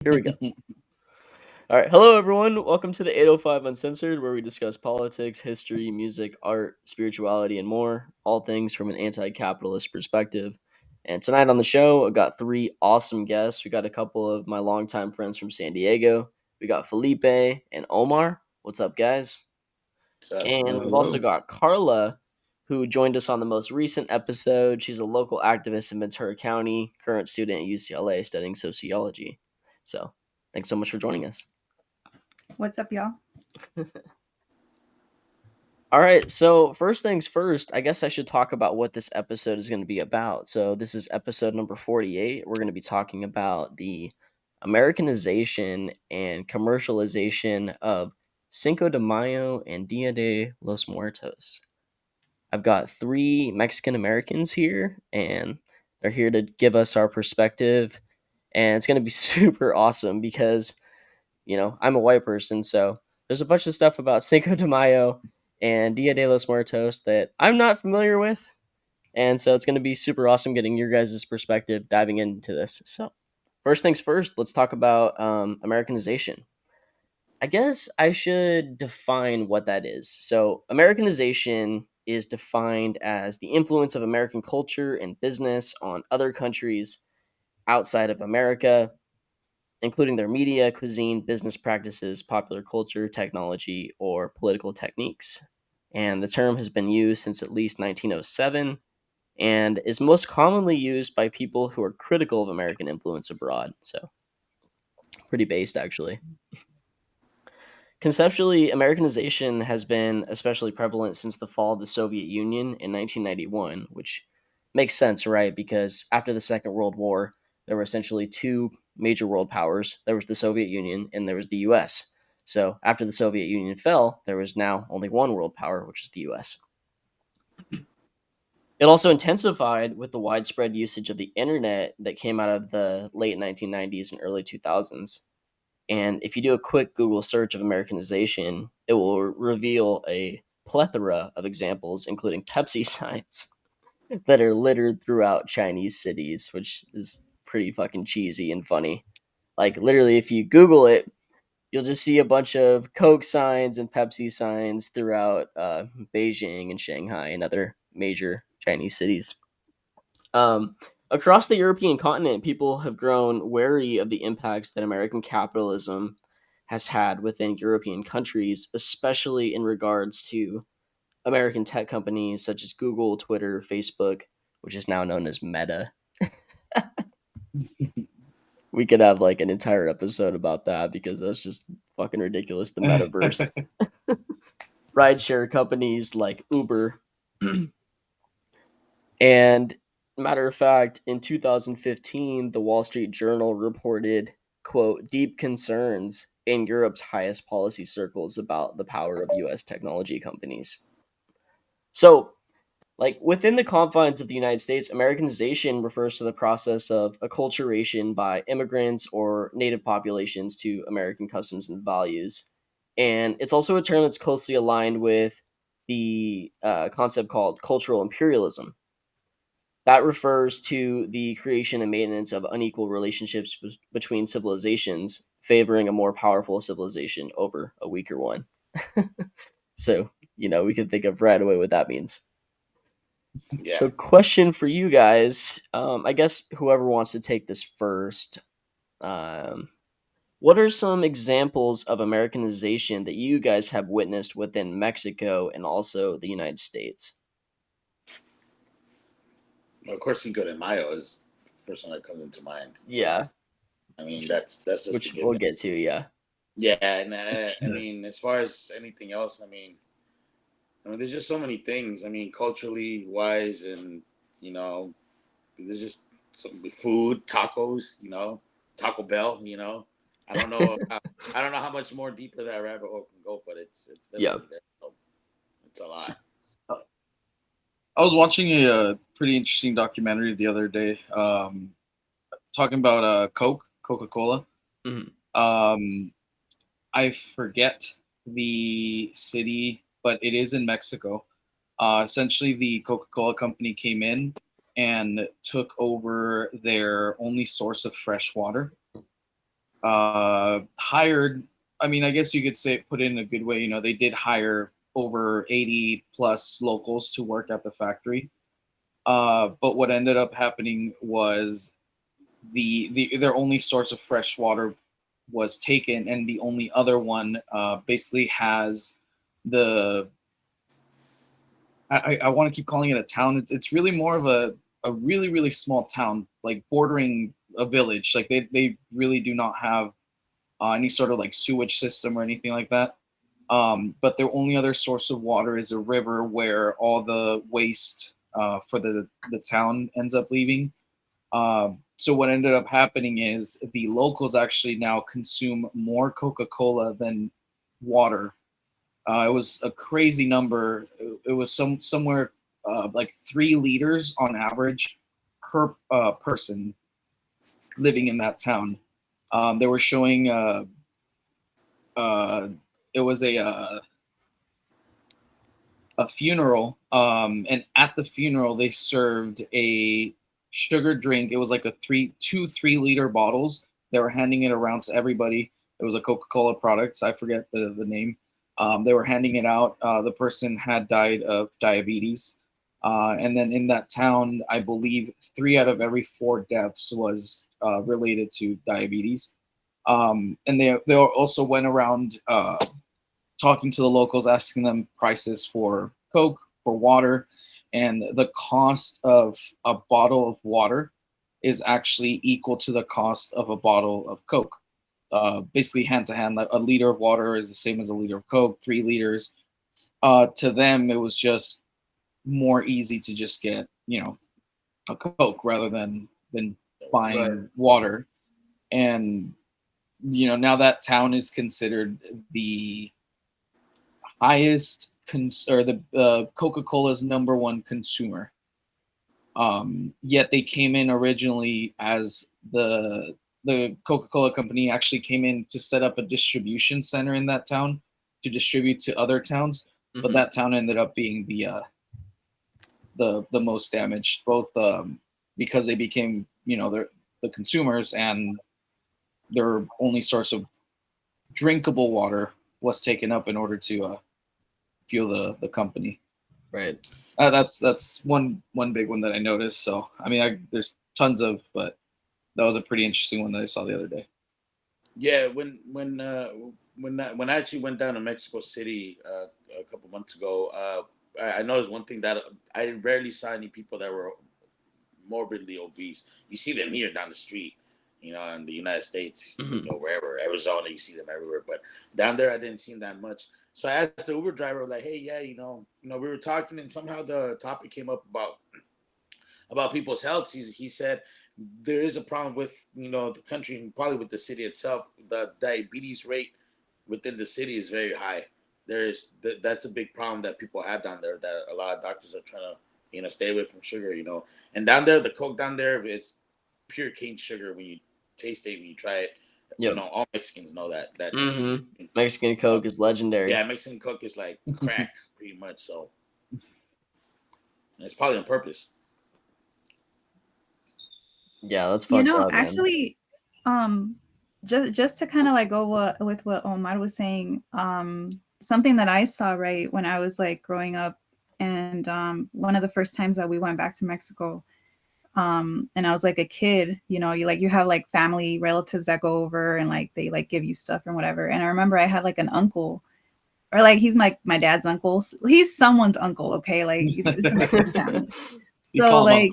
Here we go. All right. Hello, everyone. Welcome to the 805 Uncensored, where we discuss politics, history, music, art, spirituality, and more. All things from an anti capitalist perspective. And tonight on the show, I got three awesome guests. We got a couple of my longtime friends from San Diego. We got Felipe and Omar. What's up, guys? So, And we've also Hello. got Karla, who joined us on the most recent episode. She's a local activist in Ventura County, current student at UCLA studying sociology. So, thanks so much for joining us. What's up, y'all? All right, so first things first, I guess I should talk about what this episode is going to be about. So, this is episode number 48. We're going to be talking about the Americanization and commercialization of Cinco de Mayo and Dia de los Muertos. I've got three Mexican Americans here, and they're here to give us our perspective. And it's going to be super awesome because, I'm a white person, so there's a bunch of stuff about Cinco de Mayo and Dia de los Muertos that I'm not familiar with. And so it's going to be super awesome getting your guys' perspective diving into this. So, first things first, let's talk about Americanization. I guess I should define what that is. So, Americanization is defined as the influence of American culture and business on other countries outside of America, including their media, cuisine, business practices, popular culture, technology, or political techniques. And the term has been used since at least 1907 and is most commonly used by people who are critical of American influence abroad. So, pretty based, actually. Conceptually, Americanization has been especially prevalent since the fall of the Soviet Union in 1991, which makes sense, right? Because after the Second World War, there were essentially two major world powers. There was the Soviet Union and there was the US. So after the Soviet Union fell, there was now only one world power, which is the US. It also intensified with the widespread usage of the internet that came out of the late 1990s and early 2000s. And if you do a quick Google search of Americanization, it will reveal a plethora of examples, including Pepsi signs that are littered throughout Chinese cities, which is pretty fucking cheesy and funny. Like, literally, if you Google it, you'll just see a bunch of Coke signs and Pepsi signs throughout Beijing and Shanghai and other major Chinese cities. Um, Across the European continent, people have grown wary of the impacts that American capitalism has had within European countries, especially in regards to American tech companies such as Google, Twitter, Facebook, which is now known as Meta. We could have like an entire episode about that because that's just fucking ridiculous. The metaverse. Rideshare companies like Uber. And matter of fact, in 2015, the Wall Street Journal reported, quote, deep concerns in Europe's highest policy circles about the power of US technology companies. So, like within the confines of the United States, Americanization refers to the process of acculturation by immigrants or native populations to American customs and values. And it's also a term that's closely aligned with the concept called cultural imperialism. That refers to the creation and maintenance of unequal relationships between civilizations, favoring a more powerful civilization over a weaker one. So, we can think of right away what that means. yeah. So, question for you guys. I guess whoever wants to take this first. Um, what are some examples of Americanization that you guys have witnessed within Mexico and also the United States? Well, of course, Cinco de Mayo is the first one that comes into mind. Yeah, I mean, that's just a which we'll given. get to. Yeah. Yeah, and I Yeah. mean, as far as anything else, I mean, there's just so many things. I mean, culturally wise, and you know, there's just some food, tacos. Taco Bell. I don't know how much more deeper that rabbit hole can go, but it's Yeah. definitely there. So it's a lot. I was watching a pretty interesting documentary the other day, talking about Coca Cola. Mhm. Um, I forget the city, but it is in Mexico. Essentially, the Coca Cola company came in and took over their only source of fresh water. hired, I mean, I guess you could say, put it in a good way, they did hire over 80 plus locals to work at the factory. But what ended up happening was their only source of fresh water was taken, and the only other one basically has the I want to keep calling it a town. It's really more of a really really small town, like bordering a village. Like they really do not have any sort of like sewage system or anything like that. But their only other source of water is a river where all the waste for the town ends up leaving. So what ended up happening is the locals actually now consume more Coca-Cola than water. It was a crazy number. It was somewhere like 3 liters on average per person living in that town. They were showing it was a funeral, and at the funeral they served a sugar drink. It was like two 3 liter bottles. They were handing it around to everybody. It was a Coca-Cola product. I forget the name. They were handing it out. The person had died of diabetes. And then in that town, I believe 3 out of every 4 deaths was related to diabetes. And they also went around talking to the locals, asking them prices for Coke, for water, and the cost of a bottle of water is actually equal to the cost of a bottle of Coke. Basically, hand to hand, like a liter of water is the same as a liter of Coke, 3 liters. To them, it was just more easy to just get, a Coke rather than Right. buying water. And now that town is considered the highest or the Coca-Cola's #1 consumer. Yet they came in originally as the Coca-Cola company actually came in to set up a distribution center in that town to distribute to other towns, but that town ended up being the most damaged, both because they became the consumers, and their only source of drinkable water was taken up in order to fuel the company. Right. That's one big one that I noticed. So I mean, there's tons of, but that was a pretty interesting one that I saw the other day. Yeah, when I actually went down to Mexico City a couple months ago, I noticed one thing that I rarely saw any people that were morbidly obese. You see them here down the street, in the United States, wherever, Arizona, you see them everywhere. But down there, I didn't see them that much. So I asked the Uber driver, like, "Hey, yeah, we were talking, and somehow the topic came up about people's health." He said there is a problem with the country and probably with the city itself. The diabetes rate within the city is very high. That's a big problem that people have down there. That a lot of doctors are trying to stay away from sugar. And down there, the Coke down there, it's pure cane sugar. When you taste it, when you try it, Yep. all Mexicans know that. Mexican Coke is legendary. Yeah, Mexican Coke is like crack, pretty much. So, and it's probably on purpose. Yeah, that's fucked up, man. Actually, just to kind of like go with what Omar was saying, something that I saw right when I was like growing up, and one of the first times that we went back to Mexico, and I was like a kid, you have like family relatives that go over and like they like give you stuff and whatever. And I remember I had like an uncle, or like he's my dad's uncle. He's someone's uncle, okay? Like it's a Mexican family. So like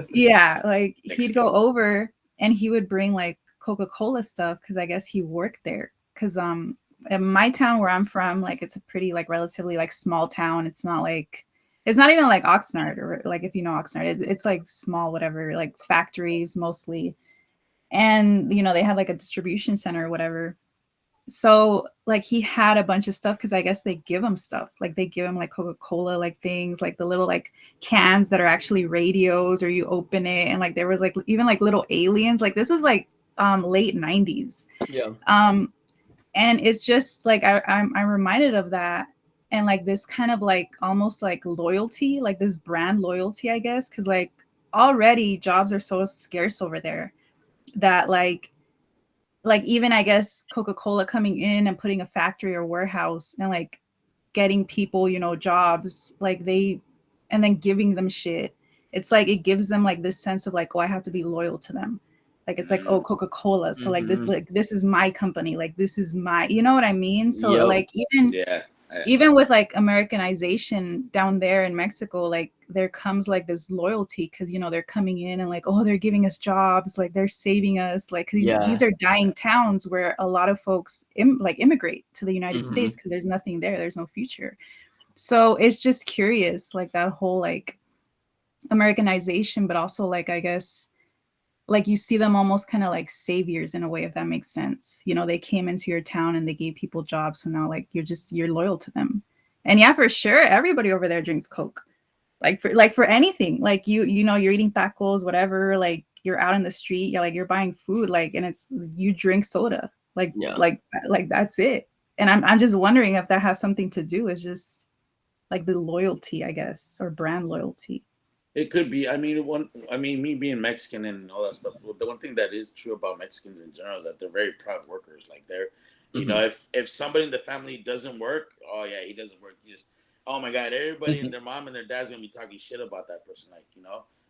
yeah, like he'd go over and he would bring like Coca-Cola stuff because I guess he worked there. Because in my town where I'm from, like it's a pretty like relatively like small town. It's not even like Oxnard, or like if you know Oxnard, it's like small, whatever, like factories mostly. And they had like a distribution center or whatever. So like he had a bunch of stuff because I guess they give him stuff. Like they give him like Coca-Cola, like things, like the little like cans that are actually radios, or you open it and like there was like even like little aliens. Like this was like late 90s. Yeah. And it's just like I'm reminded of that, and like this kind of like almost like loyalty, like this brand loyalty, I guess, because like already jobs are so scarce over there that like like even I guess Coca-Cola coming in and putting a factory or warehouse and like getting people, you know, jobs, like they, and then giving them shit. It's like it gives them like this sense of like, oh, I have to be loyal to them. Like it's like, oh, Coca-Cola. So Mhm. like this is my company. Like this is my, you know what I mean? So Yep. like even Yeah. even with like Americanization down there in Mexico, like there comes like this loyalty because you know they're coming in and like, oh, they're giving us jobs, like they're saving us, like these Yeah. are dying towns where a lot of folks like immigrate to the United States Mhm. because there's nothing there, there's no future. So it's just curious, like that whole like Americanization, but also like I guess like you see them almost kind of like saviors in a way, if that makes sense. You know, they came into your town and they gave people jobs, so now like you're loyal to them. And yeah, for sure, everybody over there drinks Coke. Like for anything, like you know, you're eating tacos, whatever. Like you're out in the street, you're like you're buying food, like, and it's you drink soda, Yeah. like that's it. And I'm just wondering if that has something to do with just like the loyalty, I guess, or brand loyalty. It could be. I mean, me being Mexican and all that stuff. The one thing that is true about Mexicans in general is that they're very proud workers. Like they're, Mhm. if somebody in the family doesn't work, oh yeah, he doesn't work. He just, oh my god, everybody and Mhm. their mom and their dad's gonna be talking shit about that person. Like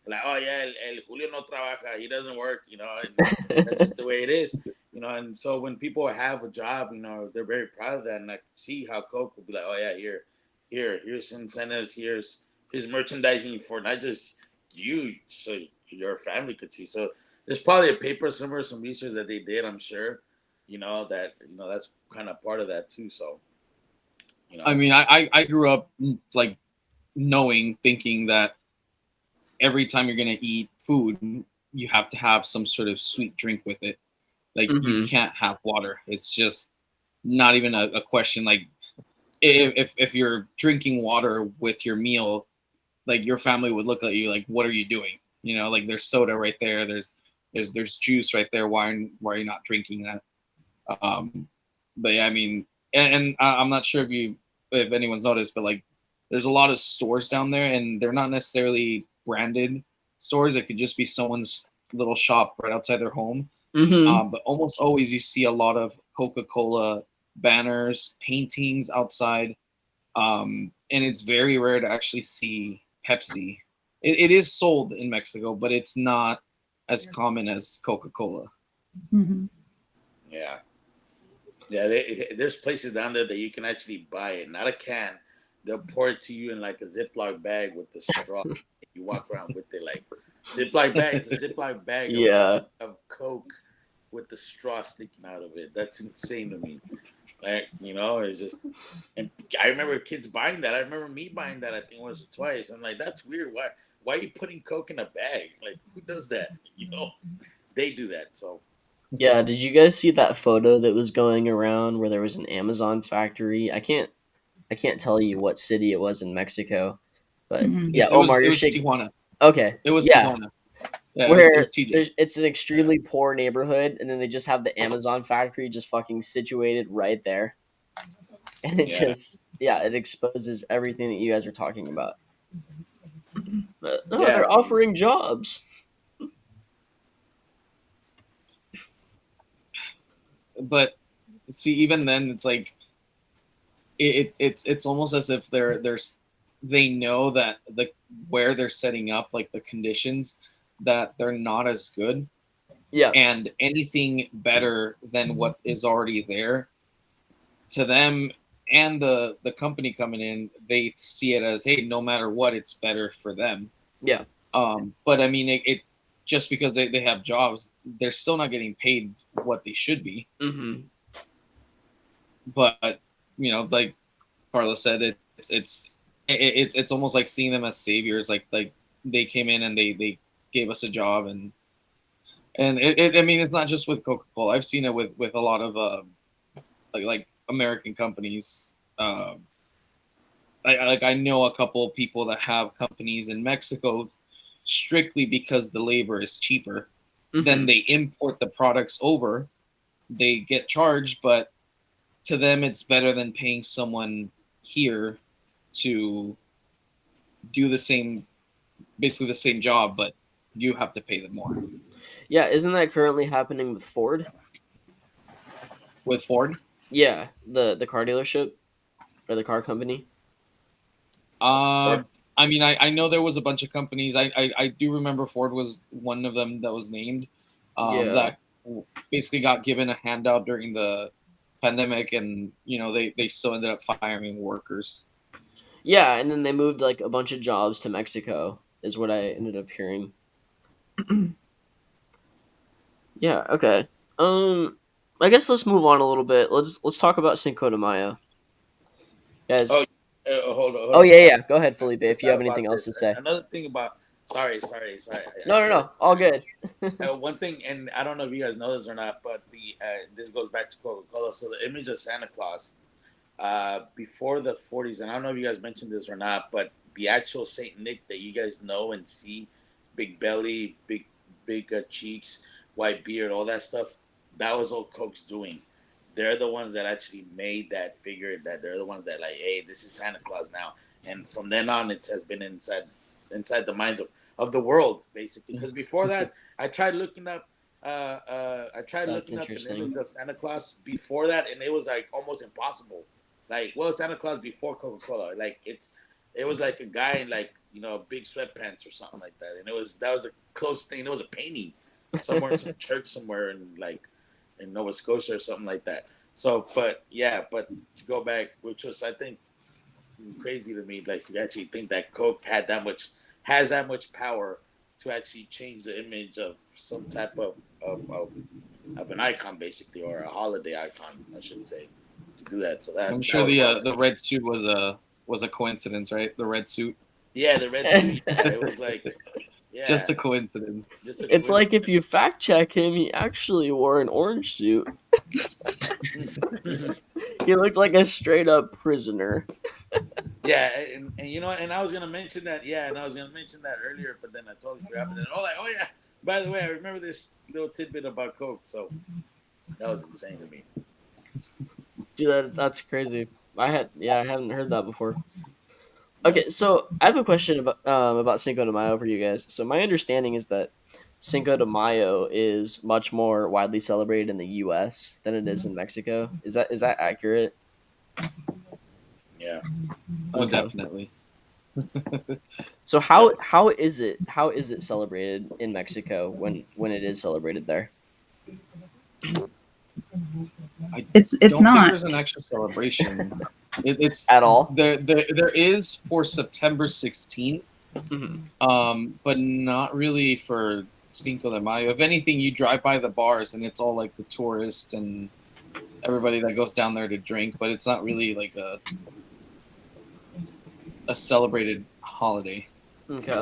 like, oh yeah, el Julio no trabaja, he doesn't work. And that's just the way it is. And so when people have a job, they're very proud of that, and I see how Coke will be like, oh yeah, here's incentives, here's merchandising for not just you, so your family could see. So there's probably a paper somewhere, some research that they did, I'm sure. That that's kind of part of that too. So you I know, mean, I grew up like knowing, thinking that every time you're gonna eat food, you have to have some sort of sweet drink with it. Like you Mhm. can't have water. It's just not even a question. Like if you're drinking water with your meal, like your family would look at you like, what are you doing? Like there's soda right there. There's juice right there. Why are you not drinking that? Um, but yeah, I mean, and I'm not sure if anyone's noticed, but like there's a lot of stores down there, and they're not necessarily branded stores. It could just be someone's little shop right outside their home. Mhm. But almost always you see a lot of Coca-Cola banners, paintings outside, and it's very rare to actually see Pepsi. It is sold in Mexico, but it's not as common as Coca-Cola. Mhm. yeah, yeah. There's places down there that you can actually buy it, not a can. They'll pour it to you in like a Ziploc bag with the straw. You walk around with it like Ziploc bag. It's a Ziploc bag of Yeah. Coke with the straw sticking out of it. That's insane to me. Like, it's just, and I remember kids buying that. I remember me buying that, I think once or twice. I'm like, that's weird. Why are you putting Coke in a bag? Like, who does that? They do that. So, Yeah, did you guys see that photo that was going around where there was an Amazon factory? I can't tell you what city it was in Mexico, but Mhm. yeah, It was Omar, it you're was shaking. Tijuana. Okay, It was yeah, Tijuana. Yeah, it where was TJ. it's an extremely poor neighborhood, and then they just have the Amazon factory just fucking situated right there, and it yeah. just yeah, it exposes everything that you guys are talking about. But, no, Yeah. they're I mean, offering jobs. But see, even then, it's like it's almost as if they know that where they're setting up, like the conditions, that they're not as good, Yeah. and anything better than what is already there to them, and the company coming in, they see it as, hey, no matter what, it's better for them. Yeah. But I mean, it just because they have jobs, they're still not getting paid what they should be. Mhm. But like Karla said, it's almost like seeing them as saviors. Like they came in and they gave us a job, and I mean, it's not just with Coca-Cola. I've seen it with a lot of like American companies. I know a couple of people that have companies in Mexico strictly because the labor is cheaper. Then Mhm. they import the products over. They get charged, but to them it's better than paying someone here to do the same, basically the same job, but you have to pay them more. Yeah, isn't that currently happening with Ford? with Ford. Yeah, the car dealership or the car company. Uh, Or I mean, I know there was a bunch of companies. I do remember Ford was one of them that was named. Yeah. That basically got given a handout during the pandemic, and they still ended up firing workers. Yeah, and then they moved like a bunch of jobs to Mexico, is what I ended up hearing. Yeah, okay. I guess let's move on a little bit. Let's talk about Cinco de Mayo. oh, Guys. hold Oh on. yeah, yeah. Go ahead, Felipe, Just if you thought have anything about else to this. say. Another thing about sorry. I No, no, should have. no. All good. One thing, and I don't know if you guys know this or not, but the this goes back to Coca Cola. So the image of Santa Claus before the 40s, and I don't know if you guys mentioned this or not, but the actual Saint Nick that you guys know and see, big belly, big cheeks, white beard, all that stuff, that was all Coke's doing. They're the ones that actually made that figure. That they're the ones that like, hey, this is Santa Claus now. And from then on, it has been inside the minds of the world, basically. Because before that, I tried looking up That's an interesting. image of Santa Claus before that, and it was like almost impossible. Like, well, Santa Claus before Coca Cola, like it was like a guy in like big sweatpants or something like that, and that was the closest thing. It was a painting somewhere in some church somewhere in like in Nova Scotia or something like that. So, but yeah, but to go back, which was I think crazy to me, like to actually think that Coke has that much power to actually change the image of some type of an icon, basically, or a holiday icon, I should say, to do that. So I'm that sure was the awesome. red suit was a coincidence, right? The red suit, Yeah, the red suit. Yeah, it was like, just yeah, a coincidence. just a It's like coincidence. if you fact check him, he actually wore an orange suit. He looked like a straight up prisoner. Yeah, and and I was gonna mention that. Yeah, and I was gonna mention that earlier, but then I totally forgot. But then, oh yeah. By the way, I remember this little tidbit about Coke. So that was insane to me. Dude, that's crazy. I haven't heard that before. Yeah. Okay, so I have a question about Cinco de Mayo for you guys. So my understanding is that Cinco de Mayo is much more widely celebrated in the U.S. than it is in Mexico. Is that accurate? Yeah. Oh, Okay. definitely. So Yep. how is it celebrated in Mexico when it is celebrated there I It's don't think not. there's an actual celebration. It's at all? there is for September 16th, Hmm. but not really for Cinco de Mayo. If anything, you drive by the bars and it's all like the tourists and everybody that goes down there to drink, but it's not really like a celebrated holiday. Okay.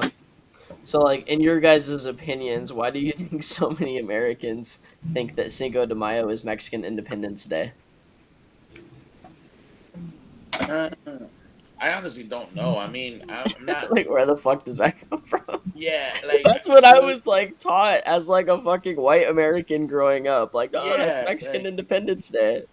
So, like, in your guys' opinions, why do you think so many Americans think that Cinco de Mayo is Mexican Independence Day? Uh, I honestly don't know. I mean, I'm not. Like, where the fuck does that come from? Yeah, like That's what I well, was like taught as like a fucking white American growing up. Like, oh, that's yeah, Mexican Independence Day.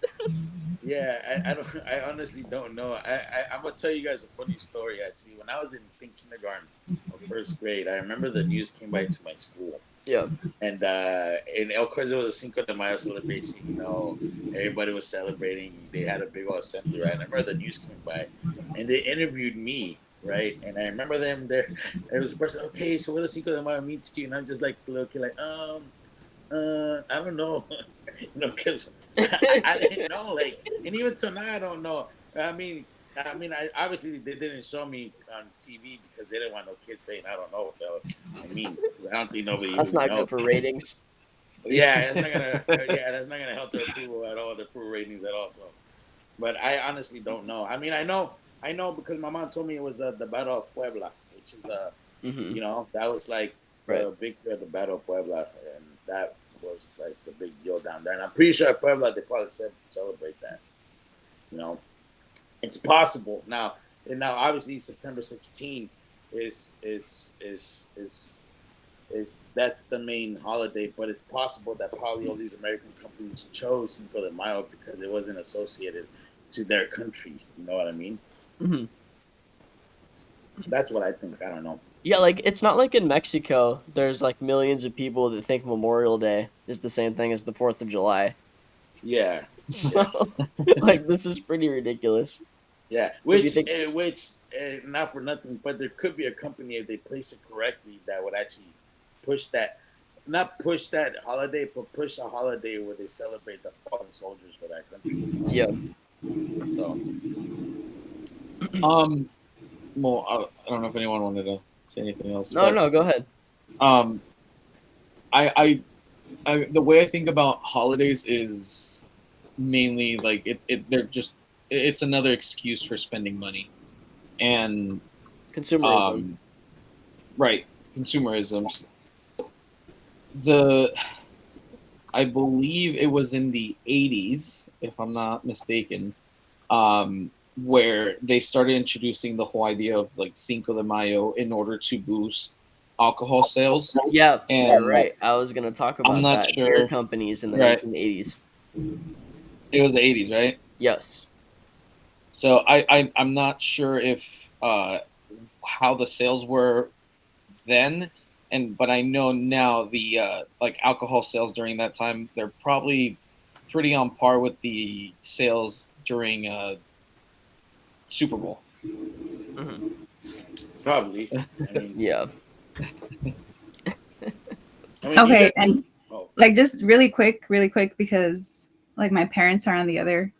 yeah. I don't. I honestly don't know. I'm gonna tell you guys a funny story. Actually, when I was in think kindergarten or first grade, I remember the news came by to my school, Yeah. and of course it was a Cinco de Mayo celebration. Everybody was celebrating. They had a big old assembly, right? And I remember the news came by, and they interviewed me, right? And I remember them there. There was a person. Okay, so what does Cinco de Mayo mean to you? And I'm just like looking like I don't know, because I didn't know, like, and even till now I don't know. I obviously they didn't show me on TV because they didn't want no kids saying I don't know what the hell I mean. I don't think nobody That's really not knows. good for ratings. Yeah, that's not gonna help their approval at all, their approval ratings at all. So, but I honestly don't know. I mean, I know because my mom told me it was the Battle of Puebla, which is Hmm. that was like Right. the victory of the Battle of Puebla, and that was like the big deal down there. And I'm pretty sure at Puebla they probably celebrate that. You know, it's possible now. And now, obviously, September 16th is that's the main holiday, but it's possible that probably all these American companies chose Cinco de Mayo because it wasn't associated to their country. You know what I mean? Hmm. That's what I think. I don't know. Yeah, like it's not like in Mexico. There's like millions of people that think Memorial Day is the same thing as the 4th of July. Yeah, So, like, this is pretty ridiculous. Yeah, If you think, not for nothing, but there could be a company if they place it correctly that would actually push that, not push that holiday, but push a holiday where they celebrate the fallen soldiers for that country. yeah, So Well, I don't know if anyone wanted to say anything else, no, but no, go ahead. um, I the way I think about holidays is mainly like they're just it's another excuse for spending money, and Consumerism. um, right, consumerism. The I believe it was in the 80s, if I'm not mistaken, where they started introducing the whole idea of like Cinco de Mayo in order to boost alcohol sales. Yeah, you're And right. I was gonna talk I'm about not that. Beer sure, companies in the right? 1980s. It was the 80s, right? Yes. So I'm not sure if how the sales were then, but I know now the like alcohol sales during that time, they're probably pretty on par with the sales during Super Bowl. Mhm. probably, Yeah. you Okay, got. and Oh, like just really quick, because like my parents are on the other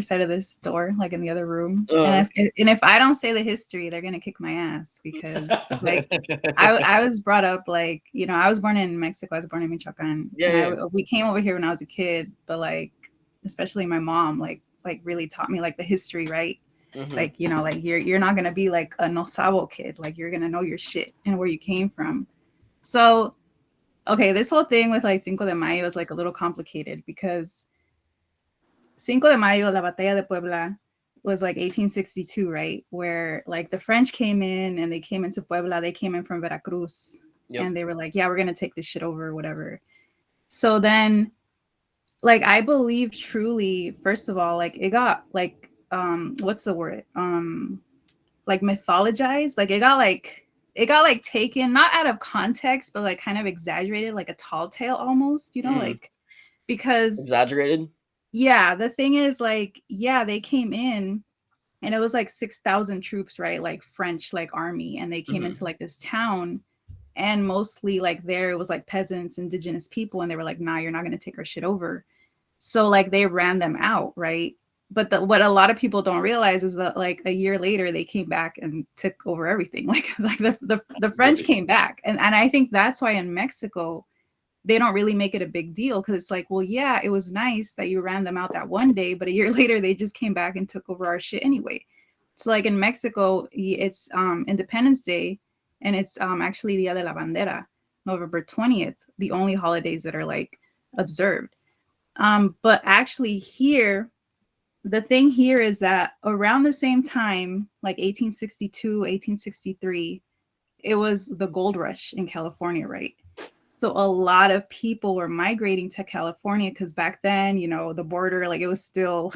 side of this door, like in the other room. Uh, And if I don't say the history, they're gonna kick my ass because like I was brought up like, I was born in Mexico. I was born in Michoacan, yeah, and yeah. we came over here when I was a kid. But like, especially my mom, like really taught me like the history, right? Hmm. Like like you're not gonna be like a no sabo kid. Like you're gonna know your shit and where you came from. So okay, this whole thing with like Cinco de Mayo is like a little complicated because Cinco de Mayo, La Batalla de Puebla, was like 1862, right? Where like the French came in and they came into Puebla. They came in from Veracruz, Yep. and they were like, yeah, we're gonna take this shit over or whatever. So then, like, I believe truly, first of all, like it got like what's the word? Like mythologized. Like it got like taken not out of context, but like kind of exaggerated, like a tall tale almost, Mm. like because Exaggerated. yeah, the thing is like, yeah, they came in and it was like 6,000 troops, right? Like French, like army, and they came Hmm. into like this town, and mostly like there it was like peasants, indigenous people, and they were like, nah, you're not going to take our shit over. So like they ran them out, right? But what a lot of people don't realize is that like a year later they came back and took over everything. Like the French really? came back, and I think that's why in Mexico they don't really make it a big deal because it's like, well, yeah, it was nice that you ran them out that one day, but a year later they just came back and took over our shit anyway. So like in Mexico, it's Independence Day, and it's actually Dia de la Bandera, November 20th, the only holidays that are like observed. But actually here, the thing here is that around the same time, like 1862, 1863, it was the gold rush in California, right? So a lot of people were migrating to California because back then, the border, like it was still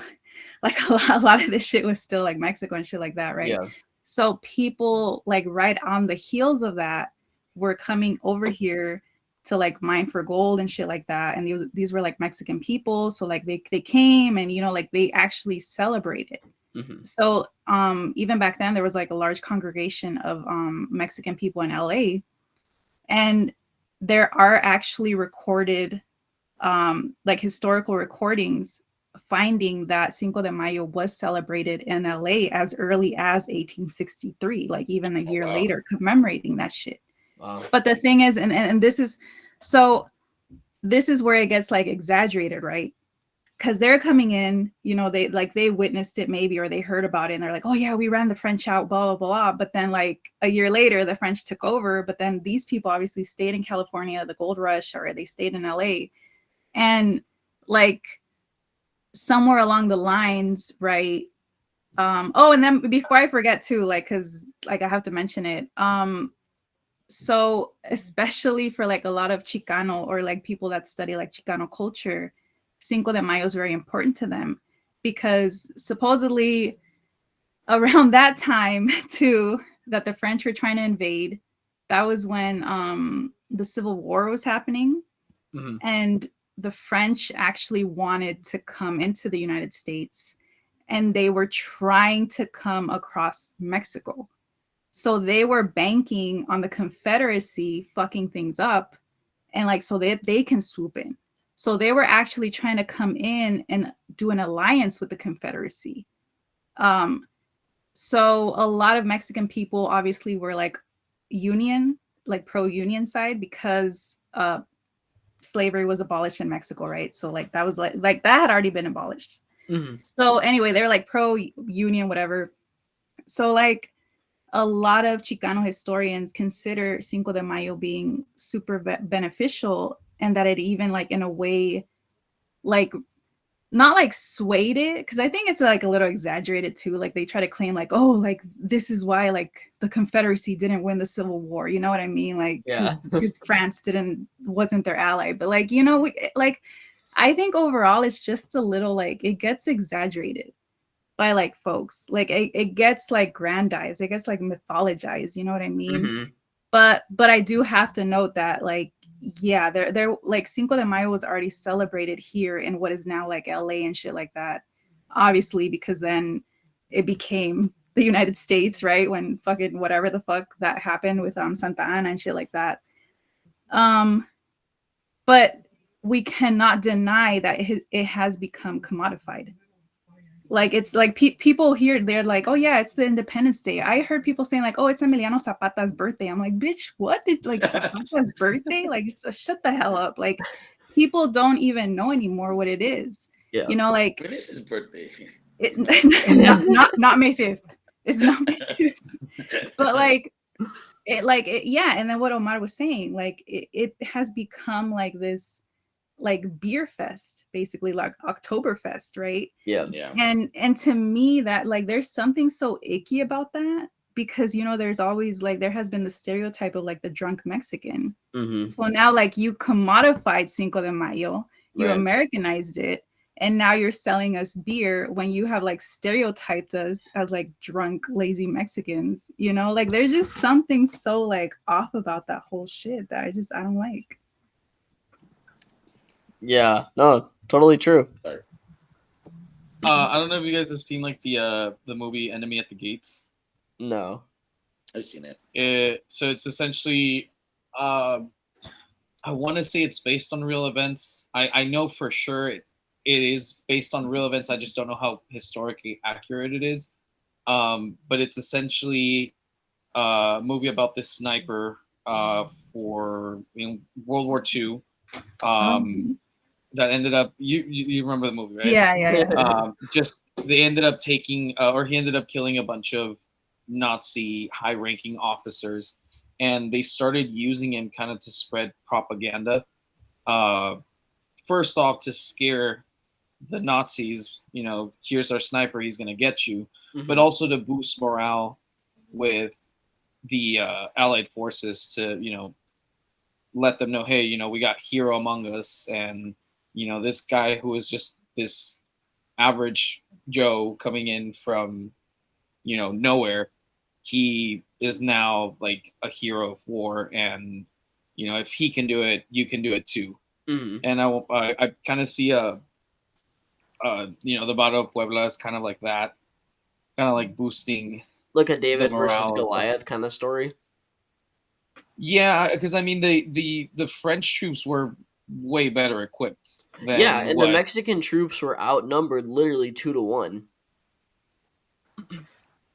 like a lot of this shit was still like Mexico and shit like that, right? Yeah. So people like right on the heels of that were coming over here to like mine for gold and shit like that. And these were like Mexican people. So like they came and, like they actually celebrated. Hmm. So even back then there was like a large congregation of Mexican people in LA, and there are actually recorded like historical recordings finding that Cinco de Mayo was celebrated in LA as early as 1863, like even a Oh year wow. later, commemorating that shit. Wow. But the thing is, and this is so this is where it gets like exaggerated, right? Because they're coming in, they witnessed it maybe, or they heard about it and they're like, oh yeah, we ran the French out, blah, blah, blah. But then like a year later, the French took over. But then these people obviously stayed in California, the gold rush, or they stayed in LA. And like somewhere along the lines, right? Oh, and then before I forget too, like, cause like I have to mention it. So especially for like a lot of Chicano or like people that study like Chicano culture, Cinco de Mayo is very important to them because supposedly around that time too, that the French were trying to invade, that was when the Civil War was happening. Hmm. And the French actually wanted to come into the United States, and they were trying to come across Mexico. So they were banking on the Confederacy fucking things up, and like so they can swoop in. So they were actually trying to come in and do an alliance with the Confederacy. Um, so a lot of Mexican people obviously were like union, like pro-union side, because slavery was abolished in Mexico, right? So like that was like that had already been abolished. Mm-hmm. So anyway, they were like pro-union, whatever. So like a lot of Chicano historians consider Cinco de Mayo being super beneficial, and that it even like in a way like not like swayed it, because I think it's like a little exaggerated too. Like they try to claim like, oh, like this is why like the Confederacy didn't win the Civil War. You know what I mean? Like Yeah. because France wasn't their ally. But like like I think overall it's just a little like it gets exaggerated by like folks. Like it gets like grandized. It gets like mythologized. You know what I mean? Mm-hmm. But I do have to note that like yeah, they're like Cinco de Mayo was already celebrated here in what is now like LA and shit like that. Obviously, because then it became the United States, right? When fucking whatever the fuck that happened with Santa Ana and shit like that. But we cannot deny that it has become commodified. Like it's like people here, they're like, oh yeah, it's the Independence Day. I heard people saying like, oh, it's Emiliano Zapata's birthday. I'm like, bitch, what did like Zapata's birthday? Like shut the hell up. Like people don't even know anymore what it is. Yeah. You know, like When is his birthday? it, not May 5th. It's not May 5th. But like yeah. And then what Omar was saying, like it has become like this like beer fest, basically like Oktoberfest, right? Yeah. Yeah. And to me that like there's something so icky about that, because you know there's always like there has been the stereotype of like the drunk Mexican. Mm-hmm. So now like you commodified Cinco de Mayo, you Right. Americanized it, and now you're selling us beer when you have like stereotyped us as like drunk lazy Mexicans. You know, like there's just something so like off about that whole shit that I don't like. Yeah. No, totally true. Sorry. I don't know if you guys have seen like the movie Enemy at the Gates. No. I've seen it. So it's essentially, I want to say it's based on real events. I know for sure it is based on real events. I just don't know how historically accurate it is. But it's essentially a movie about this sniper for World War II. That ended up you remember the movie, right? Yeah. Just they ended up taking or he ended up killing a bunch of Nazi high-ranking officers, and they started using him kind of to spread propaganda. First off, to scare the Nazis, you know, here's our sniper, he's gonna get you, Mm-hmm. but also to boost morale with the Allied forces to, you know, let them know, hey, you know, we got hero among us, and you know, this guy who is just this average Joe coming in from, you know, nowhere, he is now like a hero of war, and you know, if he can do it, you can do it too. Mm-hmm. And I kind of see you know, the Battle of Puebla is kind of like that, kind of like boosting Like a the David versus morale Goliath of, kind of story. yeah, because I mean the French troops were way better equipped than Yeah, and the what. Mexican troops were outnumbered literally 2-1.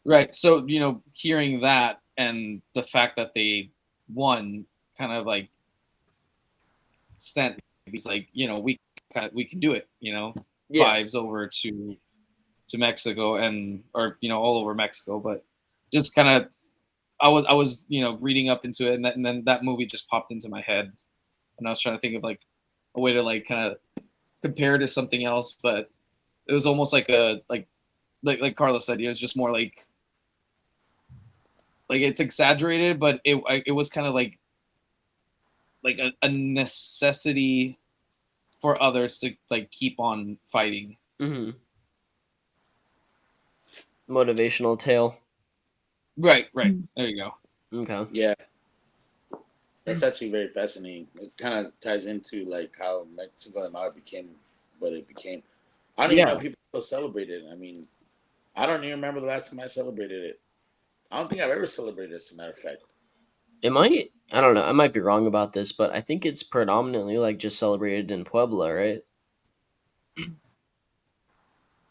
Right. So, you know, hearing that and the fact that they won kind of like sent these like, you know, we can do it, you know, Yeah. vibes over to Mexico and or, you know, all over Mexico, but just kind of I was, you know, reading up into it, and then that movie just popped into my head, and I was trying to think of like a way to like kind of compare it to something else, but it was almost like a like Karla said, it was just more like it's exaggerated, but it was kind of like a necessity for others to like keep on fighting. Mm-hmm. Motivational tale. Right. There you go. Okay. Yeah. That's actually very fascinating. It kind of ties into like how Mexico and how it became what it became. I don't even know Yeah, if people still celebrate it. I mean, I don't even remember the last time I celebrated it. I don't think I've ever celebrated it, as a matter of fact. it might. I don't know. I might be wrong about this, but I think it's predominantly like just celebrated in Puebla, right?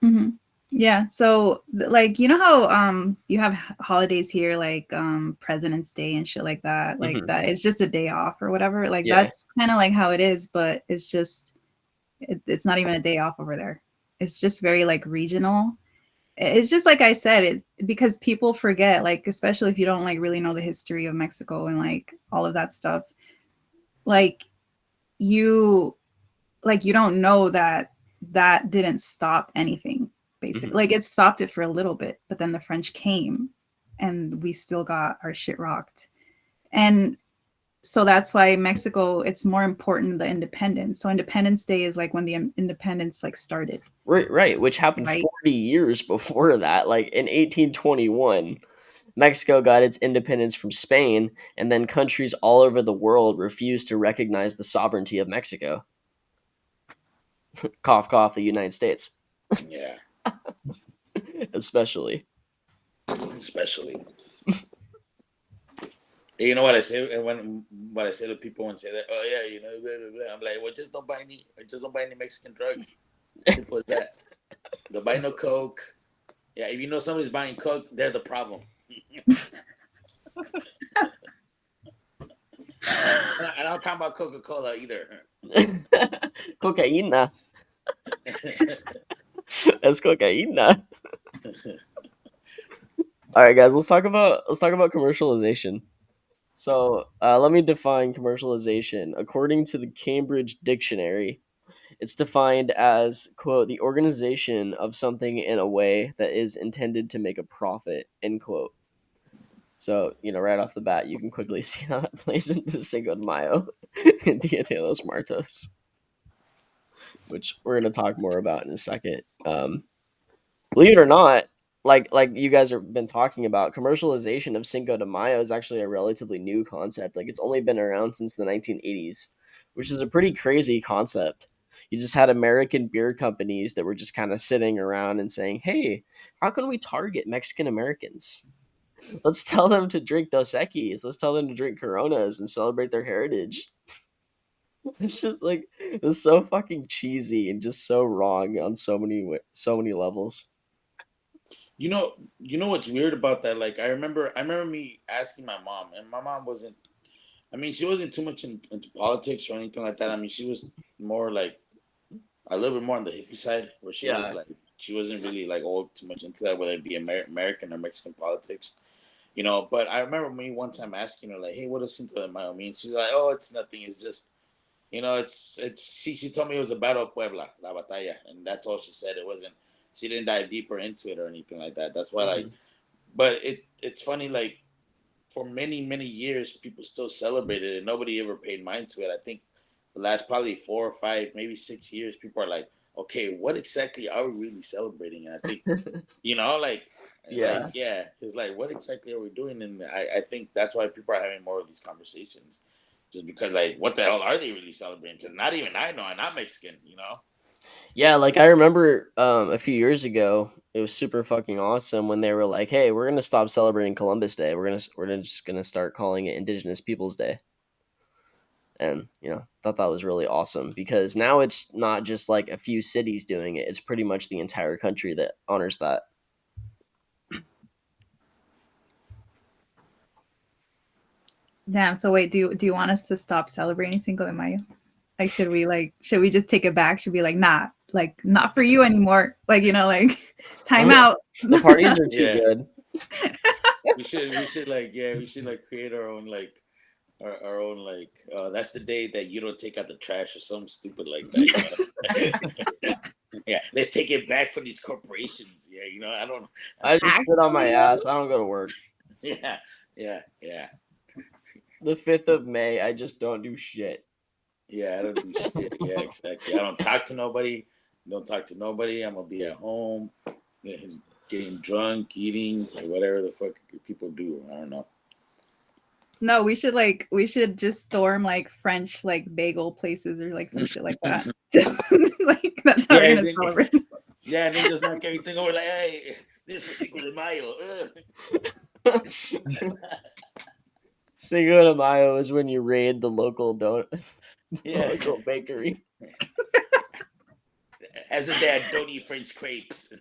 Hmm. Yeah. So, like, you know how you have holidays here, like President's Day and shit like that. Like Hmm. that, it's just a day off or whatever. Like Yeah. that's kind of like how it is, but it's not even a day off over there. It's just very like regional. It's just like I said, it because people forget, like especially if you don't like really know the history of Mexico and like all of that stuff. Like you you don't know that that didn't stop anything, basically. Hmm. Like it stopped it for a little bit, but then the French came and we still got our shit rocked. And so that's why Mexico, it's more important the independence. So Independence Day is like when the independence like started, Right, right, which happened right? 40 years before that. Like in 1821, Mexico got its independence from Spain, and then countries all over the world refused to recognize the sovereignty of Mexico. Cough, cough, the United States, Yeah, especially. especially. You know what I say, and when what I say to people when say that, oh yeah, you know, blah, blah, blah. I'm like, well, just don't buy any Mexican drugs. Simple as that. Don't buy no Coke. Yeah, if you know somebody's buying Coke, they're the problem. And I don't talk about Coca Cola either. Cocaína. Es cocaína. All right, guys, let's talk about commercialization. So, let me define commercialization. According to the Cambridge Dictionary, it's defined as, quote, the organization of something in a way that is intended to make a profit, end quote. So, right off the bat, you can quickly see how that plays into Cinco de Mayo and Dia de los Muertos, which we're going to talk more about in a second. Believe it or not, like you guys have been talking about, commercialization of Cinco de Mayo is actually a relatively new concept. Like it's only been around since the 1980s, which is a pretty crazy concept. You just had American beer companies that were just kind of sitting around and saying, "Hey, how can we target Mexican Americans? Let's tell them to drink Dos Equis. Let's tell them to drink Coronas and celebrate their heritage." It's just like it's so fucking cheesy and just so wrong on so many levels. You know what's weird about that? Like I remember me asking my mom, and my mom wasn't. I mean, she wasn't too much into politics or anything like that. I mean, she was more like a little bit more on the hippie side, where she was Yeah. like she wasn't really like all too much into that, whether it be American or Mexican politics. You know, but I remember me one time asking her like, "Hey, what does Cinco de Mayo mean?" She's like, "Oh, it's nothing. It's just it's." She told me it was the Battle of Puebla, La Batalla, and that's all she said. It wasn't. She didn't dive deeper into it or anything like that. That's why like, Mhm. but it's funny like for many years people still celebrated it. Nobody ever paid mind to it. I think the last probably 4 or 5, maybe 6 years, people are like, okay, what exactly are we really celebrating? And I think like Yeah. yeah, it's like what exactly are we doing? And I think that's why people are having more of these conversations, just because like what the hell are they really celebrating? Because not even I know, I'm not Mexican. Yeah, like I remember a few years ago, it was super fucking awesome when they were like, "Hey, we're gonna stop celebrating Columbus Day. We're just gonna start calling it Indigenous Peoples Day." And thought that was really awesome because now it's not just like a few cities doing it; it's pretty much the entire country that honors that. Damn. So wait, do you want us to stop celebrating Cinco de Mayo? Should we just take it back? Should we like like not for you anymore? Like like time The out. parties are too Yeah, good. we should like yeah, we should like create our own like our own like that's the day that you don't take out the trash or something stupid like that. Yeah, let's take it back from these corporations. Yeah, I don't. I just sit on my Actually, ass. I don't go to work. Yeah, yeah. The 5th of May, I just don't do shit. Yeah, I don't do shit. Yeah, exactly. I don't talk to nobody. Don't talk to nobody. I'm gonna be at home, getting drunk, eating, or whatever the fuck people do. I don't know. No, we should just storm like French like bagel places or like some shit like that. Just like that's how we're Yeah, gonna celebrate. and then just knock everything over like, hey, this is Cinco de Mayo. Cinco de Mayo is when you raid the local the Yeah. local bakery. As a dad, don't eat French crepes.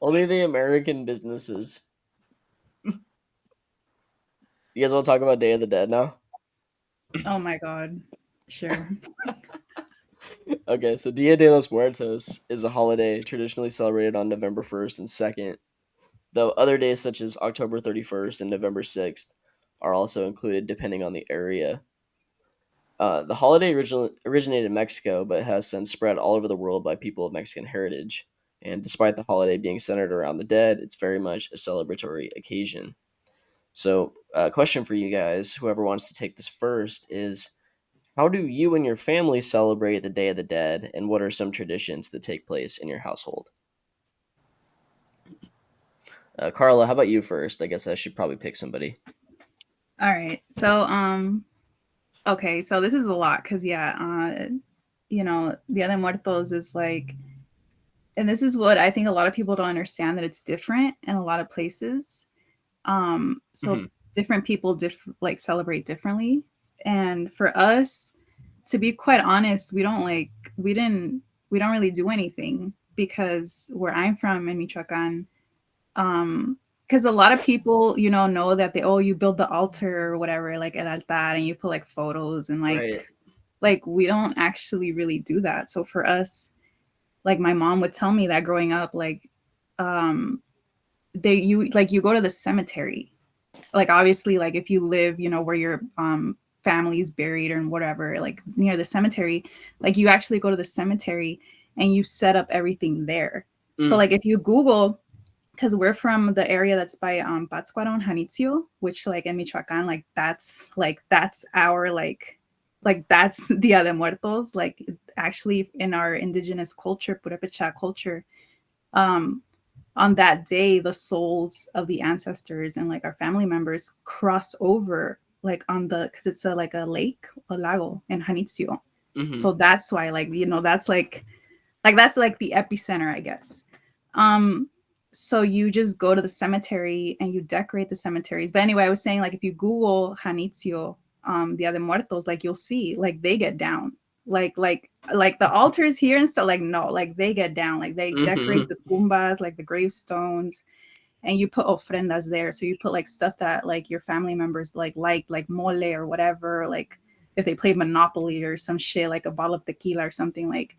Only the American businesses. You guys want to talk about Day of the Dead now? Oh my god. Sure. Okay, so Dia de los Muertos is a holiday traditionally celebrated on November 1st and 2nd, though other days such as October 31st and November 6th are also included depending on the area. The holiday originated in Mexico, but has since spread all over the world by people of Mexican heritage. And despite the holiday being centered around the dead, it's very much a celebratory occasion. So, question for you guys, whoever wants to take this first, is how do you and your family celebrate the Day of the Dead, and what are some traditions that take place in your household? Karla, how about you first? I guess I should probably pick somebody. All right. So okay, so this is a lot because yeah, you know, Dia de Muertos is like, and this is what I think a lot of people don't understand, that it's different in a lot of places. So Mhm. different people like celebrate differently. And for us, to be quite honest, we don't really do anything because where I'm from in Michoacan, because a lot of people, you know that you build the altar or whatever, like el altar, and you put like photos and Right. like we don't actually really do that. So for us, like my mom would tell me that growing up, like um you go to the cemetery, like obviously like if you live, where your family's buried or whatever, like near the cemetery, like you actually go to the cemetery and you set up everything there. So Mm. like if you Google, because we're from the area that's by Pátzcuaro and Janitzio, which like in Michoacan, like that's our like that's Dia de Muertos. Like actually in our indigenous culture, Purepecha culture, um, on that day, the souls of the ancestors and like our family members cross over like on the, because it's like a lake, a lago in Janitzio. Hmm. So that's why that's like the epicenter, I guess. Um, so you just go to the cemetery and you decorate the cemeteries. But anyway, I was saying like if you Google Janitzio, Dia de Muertos, like you'll see like they get down. Like the altars here and stuff, like no, like they get down, like they decorate Hmm. the tumbas, like the gravestones, and you put ofrendas there. So you put like stuff that like your family members like mole or whatever, like if they played Monopoly or some shit, like a bottle of tequila or something, like,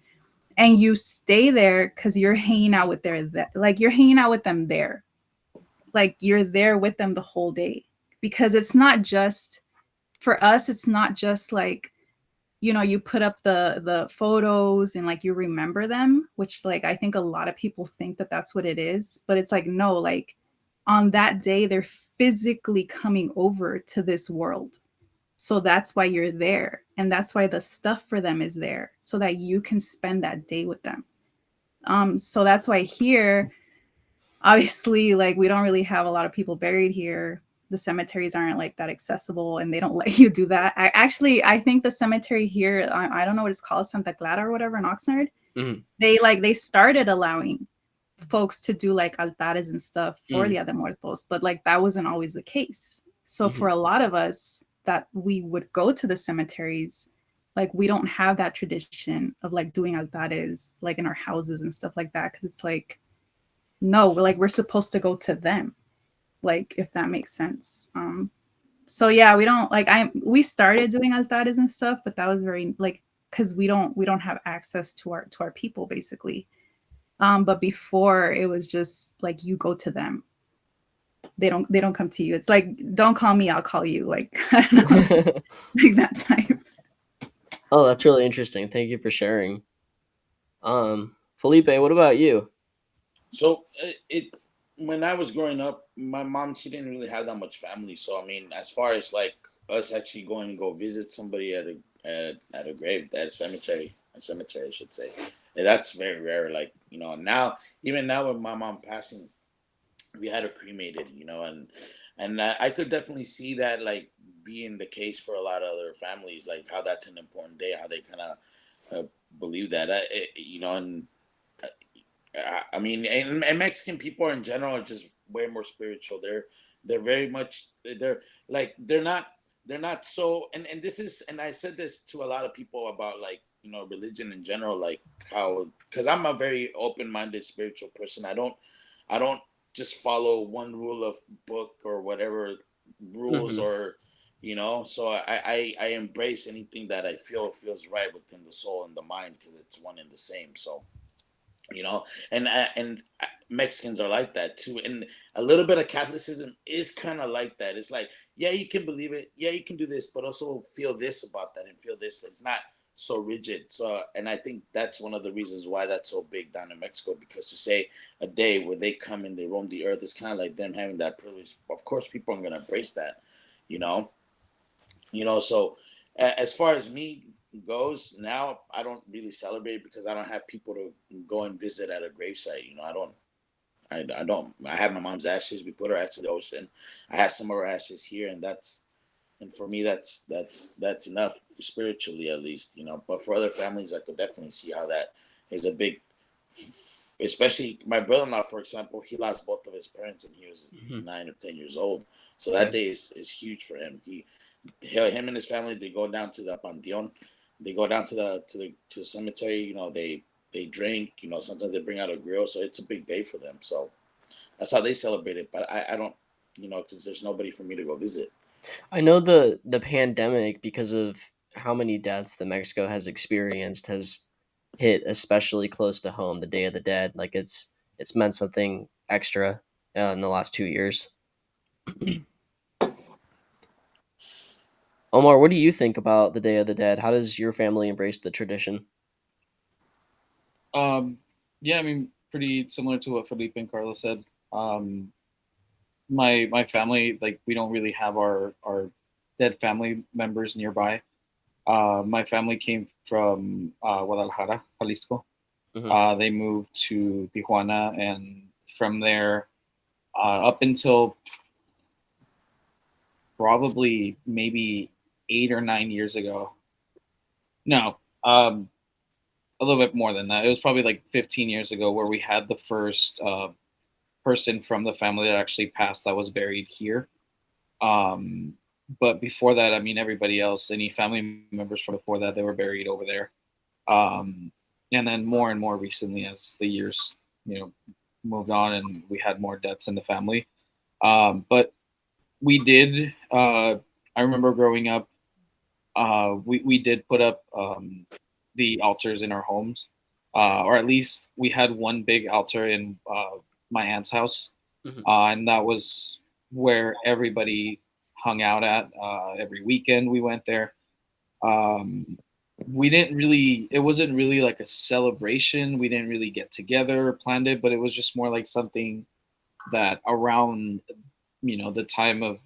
and you stay there because you're hanging out with you're hanging out with them there, like you're there with them the whole day, because it's not just for us, it's not just like, you put up the photos and like you remember them, which like I think a lot of people think that that's what it is, but it's like no, like on that day they're physically coming over to this world. So that's why you're there, and that's why the stuff for them is there, so that you can spend that day with them. So that's why here, obviously, like we don't really have a lot of people buried here. The cemeteries aren't like that accessible, and they don't let you do that. I think the cemetery here, I don't know what it's called, Santa Clara or whatever in Oxnard. Hmm. They started allowing folks to do like altares and stuff for Mm. Dia de Muertos, but like that wasn't always the case. So for Hmm. a lot of us that we would go to the cemeteries, like we don't have that tradition of like doing altares like in our houses and stuff like that, because it's like no, we're supposed to go to them, like if that makes sense. So yeah, we don't like we started doing altares and stuff, but that was very like because we don't have access to our people basically. But before it was just like you go to them. They don't come to you. It's like don't call me, I'll call you. Like I don't know, like that type. Oh, that's really interesting. Thank you for sharing. Felipe, what about you? So it when I was growing up, my mom, she didn't really have that much family. So I mean, as far as like us actually going to go visit somebody at a grave, at a cemetery, I should say, that's very rare. Like now, even now with my mom passing, we had her cremated, and I could definitely see that like being the case for a lot of other families, like how that's an important day, how they kind of uh, believe that, and I mean, and Mexican people in general are just way more spiritual. They're very much they're not so, and this is, and I said this to a lot of people about like religion in general, like how, because I'm a very open-minded spiritual person. I don't just follow one rule of book or whatever rules, Hmm. or so I embrace anything that I feel feels right within the soul and the mind, because it's one and the same. So and Mexicans are like that too, and a little bit of Catholicism is kind of like that. It's like, yeah, you can believe it, yeah, you can do this, but also feel this about that and feel this. It's not so rigid. So, and I think that's one of the reasons why that's so big down in Mexico, because to say a day where they come and they roam the earth is kind of like them having that privilege. Of course, people are gonna embrace that, you know. So as far as me goes now, I don't really celebrate because I don't have people to go and visit at a gravesite. I have my mom's ashes. We put her ashes in the ocean. I have some of her ashes here, and for me that's enough spiritually, at least. But for other families, I could definitely see how that is a big, especially my brother-in-law, for example. He lost both of his parents when he was Hmm. 9 or 10 years old. So that Okay. day is huge for him. Him and his family, they go down to the pantheon. They go down to the cemetery. They drink. Sometimes they bring out a grill. So it's a big day for them. So that's how they celebrate it. But I don't, because there's nobody for me to go visit. I know the pandemic, because of how many deaths that Mexico has experienced, has hit especially close to home. The Day of the Dead, like it's meant something extra in the last 2 years. Omar, what do you think about the Day of the Dead? How does your family embrace the tradition? Um, yeah, I mean, pretty similar to what Felipe and Carla said. Um, my family, like, we don't really have our dead family members nearby. My family came from Guadalajara, Jalisco. Hmm. They moved to Tijuana, and from there, up until probably maybe 8 or 9 years ago. No, a little bit more than that. It was probably like 15 years ago where we had the first person from the family that actually passed that was buried here. Um, but before that, I mean, everybody else, any family members from before that, they were buried over there. Um, and then more and more recently, as the years, you know, moved on and we had more deaths in the family. But we did, I remember growing up, we did put up the altars in our homes, or at least we had one big altar in my aunt's house, Hmm. and that was where everybody hung out at. Every weekend we went there. Um, we didn't really, it wasn't really like a celebration. We didn't really get together or planned it, but it was just more like something that around, the time of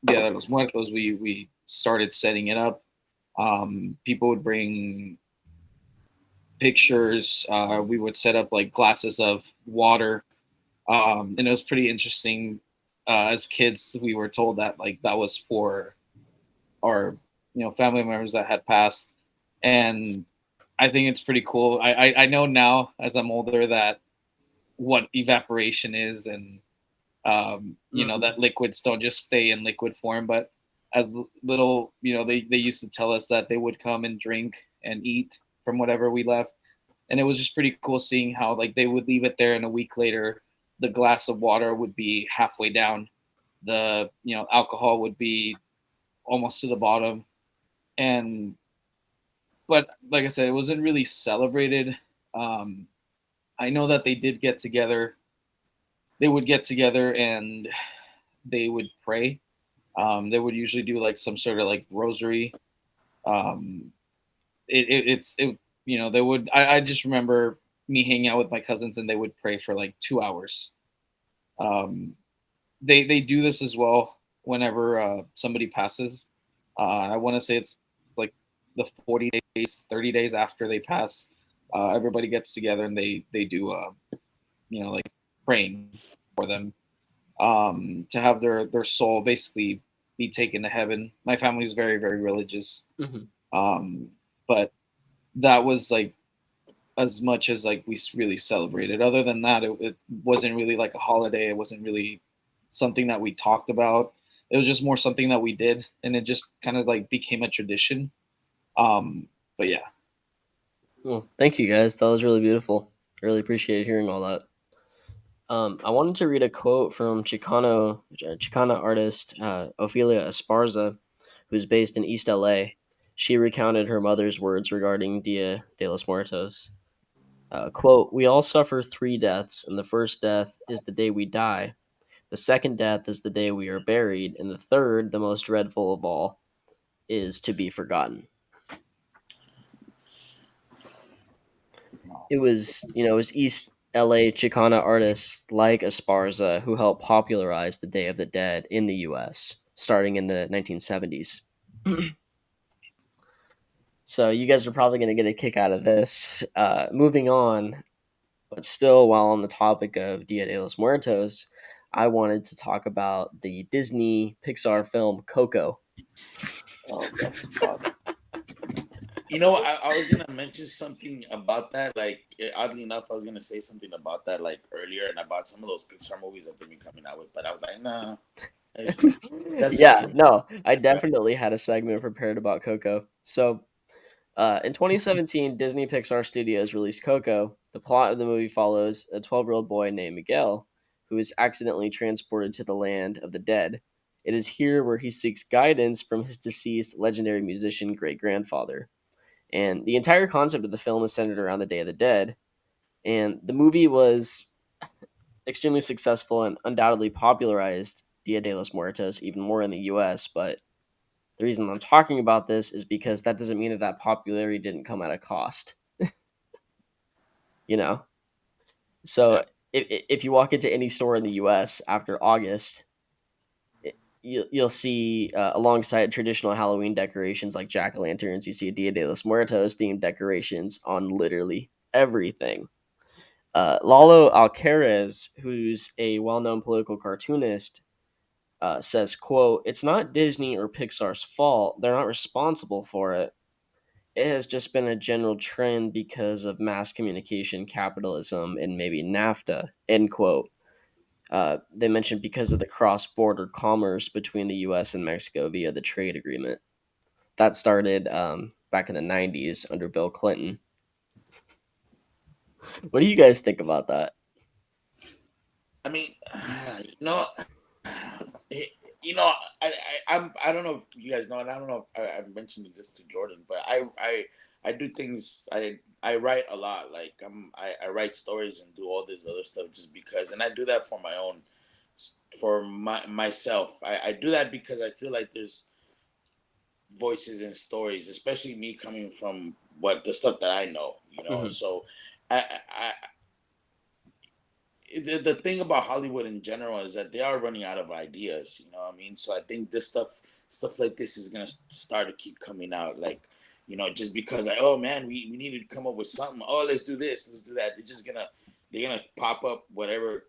Dia de los Muertos, we started setting it up. People would bring pictures. We would set up like glasses of water, and it was pretty interesting. As kids, we were told that like that was for our family members that had passed, and I think it's pretty cool. I know now as I'm older that what evaporation is, and Hmm. that liquids don't just stay in liquid form, but as little, they used to tell us that they would come and drink and eat from whatever we left, and it was just pretty cool seeing how like they would leave it there, and a week later the glass of water would be halfway down, the alcohol would be almost to the bottom, and but like I said, it wasn't really celebrated. um I know that they did get together, they would get together and they would pray. They would usually do like some sort of like rosary. um they would, I just remember me hanging out with my cousins and they would pray for like 2 hours. um they do this as well whenever somebody passes. I want to say it's like the 40 days, 30 days after they pass. Everybody gets together and they do like praying for them. to have their soul basically be taken to heaven. My family's very very religious, Mhm. but that was like as much as like we really celebrated. Other than that, it wasn't really like a holiday. It wasn't really something that we talked about. It was just more something that we did, and it just kind of like became a tradition. Um, but yeah, Well, thank you guys. That was really beautiful. Really appreciated hearing all that. I wanted to read a quote from Chicana artist Ofelia Esparza, who's based in East LA. She recounted her mother's words regarding Dia de los Muertos. Quote, "We all suffer three deaths, and the first death is the day we die. The second death is the day we are buried, and the third, the most dreadful of all, is to be forgotten." It was East LA Chicana artists like Esparza who helped popularize the Day of the Dead in the US starting in the 1970s. So you guys are probably going to get a kick out of this. Moving on, but still, while on the topic of Dia de los Muertos, I wanted to talk about the Disney Pixar film Coco. oh God. I was gonna mention something about that. Like, oddly enough, I was gonna say something about that like earlier, and about some of those Pixar movies that they've been coming out with. But I was like, nah, eh, that's just Yeah, too. no, I Right. definitely had a segment prepared about Coco. So, in 2017, Disney Pixar Studios released Coco. The plot of the movie follows a 12-year-old boy named Miguel who is accidentally transported to the land of the dead. It is here where he seeks guidance from his deceased legendary musician great grandfather. And the entire concept of the film is centered around the Day of the Dead. And the movie was extremely successful and undoubtedly popularized Dia de los Muertos even more in the US. But the reason I'm talking about this is because that doesn't mean that that popularity didn't come at a cost, you know? Yeah. So if you walk into any store in the US after August, you'll see alongside traditional Halloween decorations like jack o' lanterns, you see Dia de los Muertos themed decorations on literally everything. Lalo Alcaraz, who's a well-known political cartoonist, says, "quote It's not Disney or Pixar's fault. They're not responsible for it. It has just been a general trend because of mass communication, capitalism, and maybe NAFTA." End quote. They mentioned because of the cross-border commerce between the U.S. and Mexico via the trade agreement that started back in the '90s under Bill Clinton. What do you guys think about that? I mean, you know, it- you know, I don't know if you guys know, and I don't know if I mentioned this to Jordan, but I do things. I write a lot. Like I write stories and do all this other stuff just because, and I do that for my own, for myself. I do that because I feel like there's voices and stories, especially me coming from what the stuff that I know. Hmm. So I the thing about Hollywood in general is that they are running out of ideas. You know what I mean? So I think this stuff like this is gonna start to keep coming out. Like, just because like, oh man, we needed to come up with something. Oh, let's do this, let's do that. They're gonna pop up whatever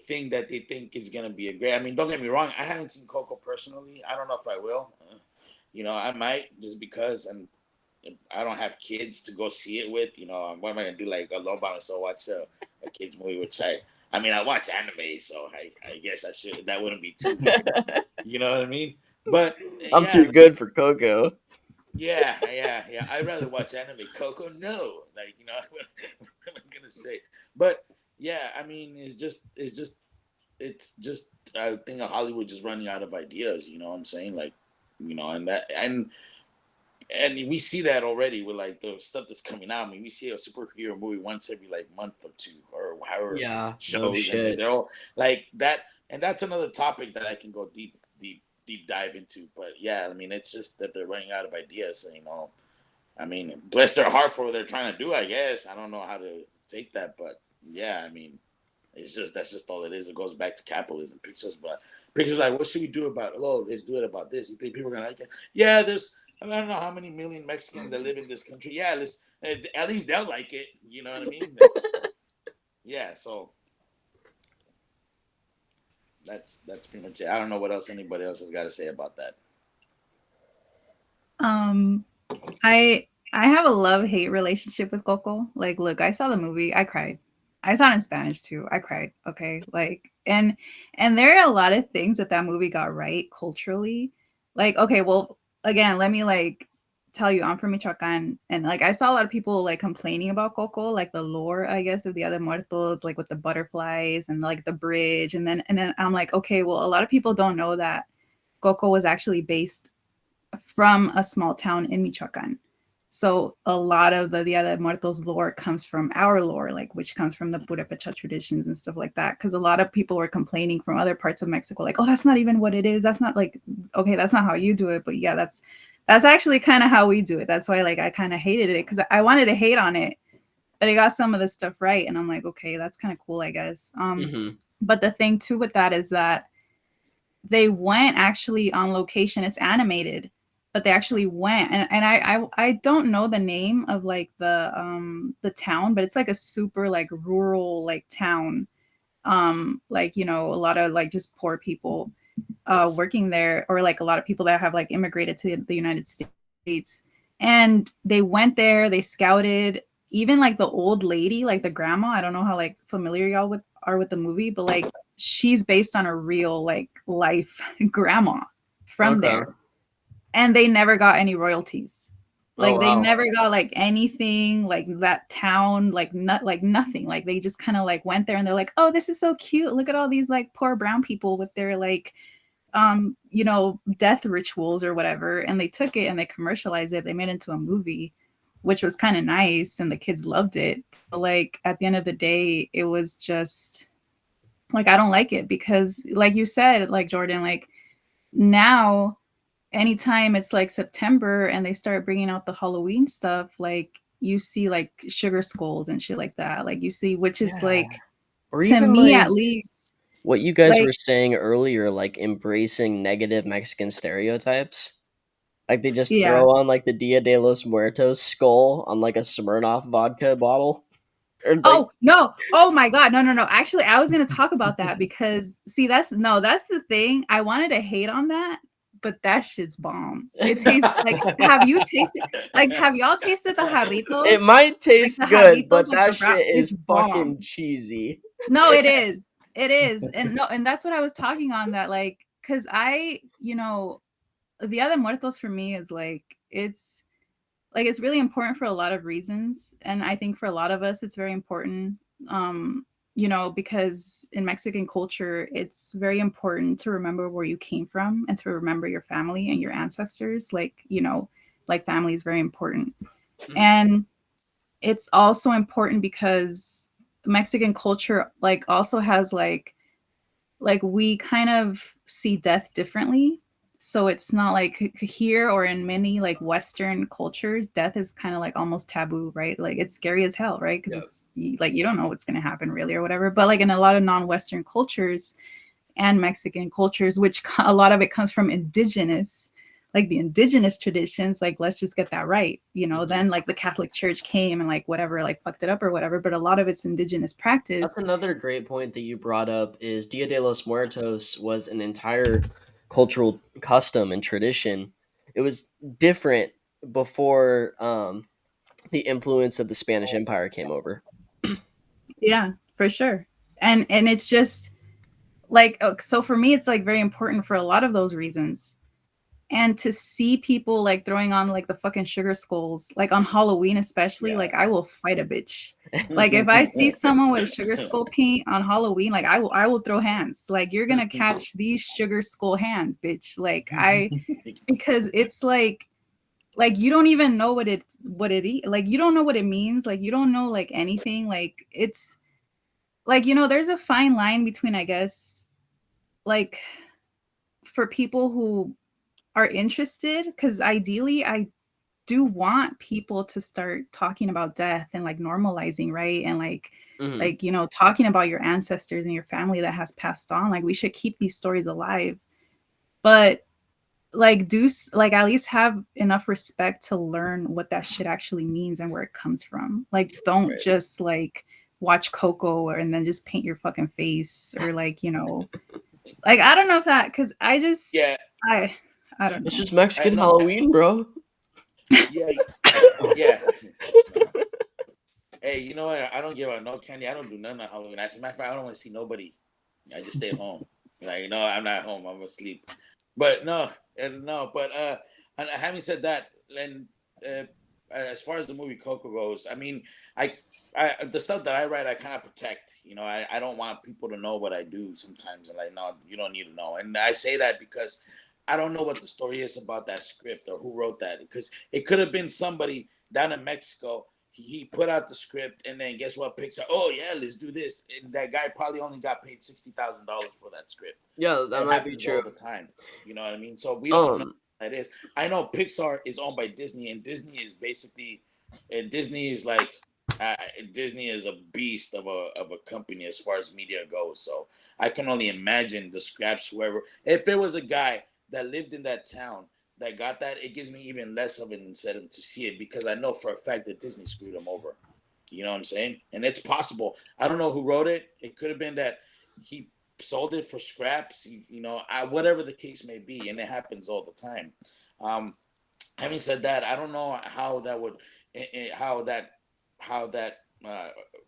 thing that they think is gonna be a great. I mean, don't get me wrong. I haven't seen Coco personally. I don't know if I will. I might just because I don't have kids to go see it with. What am I gonna do? Like alone by myself watch a kids movie? Which I mean, I watch anime, so I guess I should. That wouldn't be too bad. You know what I mean? But I'm yeah, too good for Coco. yeah. I'd rather watch anime. Coco, no. Like what am I gonna say? But yeah, I mean, it's just I think Hollywood just running out of ideas. You know what I'm saying? Like, and we see that already with like the stuff that's coming out. I mean, we see a superhero movie once every like month or two, or however Yeah, no shows, and shit. they're all like that. And that's another topic that I can go deep dive into. But yeah, I mean, it's just that they're running out of ideas. I mean, bless their heart for what they're trying to do. I guess I don't know how to take that, but yeah, I mean, that's just all it is. It goes back to capitalism. Pictures like, what should we do about? Oh, let's do it about this. You think people are gonna like it? Yeah, I don't know how many million Mexicans that live in this country. Yeah, let's at least they'll like it. You know what I mean? Yeah. So That's pretty much it. I don't know what else anybody else has got to say about that. Um, I have a love-hate relationship with Coco. Like, look, I saw the movie, I cried. I saw it in Spanish too. I cried. Okay, like, and there are a lot of things that that movie got right culturally. Like, okay, well, again, let me like tell you, I'm from Michoacan, and like I saw a lot of people like complaining about Coco, like the lore, I guess, of the other Muertos, like with the butterflies and like the bridge, and then I'm like, okay, well, a lot of people don't know that Coco was actually based from a small town in Michoacan. So a lot of the Dia de Muertos lore comes from our lore, like which comes from the Purepecha traditions and stuff like that. Because a lot of people were complaining from other parts of Mexico, like, oh, that's not even what it is. That's not like, okay, that's not how you do it. But yeah, that's actually kind of how we do it. That's why like I kind of hated it because I wanted to hate on it, but it got some of the stuff right. And I'm like, okay, that's kind of cool, I guess. Mm-hmm. But the thing too with that is that they went actually on location. It's animated, but they actually went, and I don't know the name of like the town, but it's like a super like rural like town. Like, you know, a lot of like just poor people working there, or like a lot of people that have like immigrated to the United States. And they went there, they scouted, even like the old lady, like the grandma. I don't know how like familiar y'all with are with the movie, but like she's based on a real like life grandma from Okay. there. And they never got any royalties. Oh Like they wow. never got like anything like that town, like not like nothing. Like they just kind of like went there and they're like, oh, this is so cute. Look at all these like poor brown people with their like you know, death rituals or whatever. And they took it and they commercialized it. They made it into a movie, which was kind of nice and the kids loved it. But like at the end of the day, it was just like I don't like it because like you said, like Jordan, like now anytime it's like September and they start bringing out the Halloween stuff, like you see like sugar skulls and shit like that. Like you see, which is Yeah. like Or to even me at like least, what you guys like were saying earlier, like embracing negative Mexican stereotypes. Like they just yeah. throw on like the Dia de los Muertos skull on like a Smirnoff vodka bottle. Or like Oh, no. Oh my God. No, no, no. Actually, I was going to talk about that because see, that's no, that's the thing. I wanted to hate on that, but that shit's bomb. It tastes like, have you tasted, like, have y'all tasted the it jarritos? might Like taste the good, jarritos but with that the brown, shit it's is bomb. fucking cheesy. No, it is. It is. And no, and that's what I was talking on that, like, because I, you know, the other muertos for me is like it's really important for a lot of reasons, and I think for a lot of us it's very important, um you know, because in Mexican culture it's very important to remember where you came from and to remember your family and your ancestors, like, you know, like family is very important. And it's also important because Mexican culture like also has like we kind of see death differently. So it's not like here or in many like Western cultures, death is kind of like almost taboo, right? Like it's scary as hell, right? Because Yeah. it's like you don't know what's going to happen really or whatever. But like in a lot of non-Western cultures and Mexican cultures, which a lot of it comes from indigenous, like the indigenous traditions, like let's just get that right, you know. Mhm. Then like the Catholic Church came and like whatever, like fucked it up or whatever. But a lot of it's indigenous That's practice. another great point that you brought up is Dia de los Muertos was an entire cultural custom and tradition. It was different before the influence of the Spanish Empire came over. Yeah, for sure. And it's just like so for me it's like very important for a lot of those reasons. And to see people like throwing on like the fucking sugar skulls like on Halloween especially, Yeah. like I will fight a bitch. Like if I see someone with sugar skull paint on Halloween, like I will throw hands. Like you're going to catch these sugar skull hands, bitch. Like I because it's like you don't even know like you don't know what it means. Like you don't know like anything. Like it's like, you know, there's a fine line between, I guess, like for people who are interested, because ideally I do want people to start talking about death and like normalizing, right? And Hmm. you know, talking about your ancestors and your family that has passed on. Like we should keep these stories alive. But like like at least have enough respect to learn what that shit actually means and where it comes from. Like don't Right. just like watch Coco and then just paint your fucking face or like, you know, Like I don't know if that because Yeah, I don't It's know. just Mexican no, Halloween, bro. yeah, yeah. No. Hey, you know what? I don't give out no candy. I don't do nothing on Halloween. As a matter of fact, I don't want to see nobody. I just stay home. Like, I'm not home. I'm asleep. But no, no. But and having said that, and uh, as far as the movie Coco goes, I mean, I, the stuff that I write, I kind of protect. I don't want people to know what I do sometimes. And like, no, you don't need to know. And I say that because I don't know what the story is about that script or who wrote that, because it could have been somebody down in Mexico. He put out the script, and then guess what? Pixar. Oh yeah, let's do this. And that guy probably only got paid $60,000 for that script. Yeah, that It might be happens true. all the time. You know what I mean? So we don't know Um, what that is. I know Pixar is owned by Disney, and Disney is basically, and Disney is like, uh, Disney is a beast of a company as far as media goes. So I can only imagine the scraps. Whoever, if it was a guy that lived in that town that got that, it gives me even less of an incentive to see it, because I know for a fact that Disney screwed him over. You know what I'm saying? And it's possible. I don't know who wrote it. It could have been that he sold it for scraps. Whatever the case may be, and it happens all the time. Um, Having said that, I don't know how that would, how that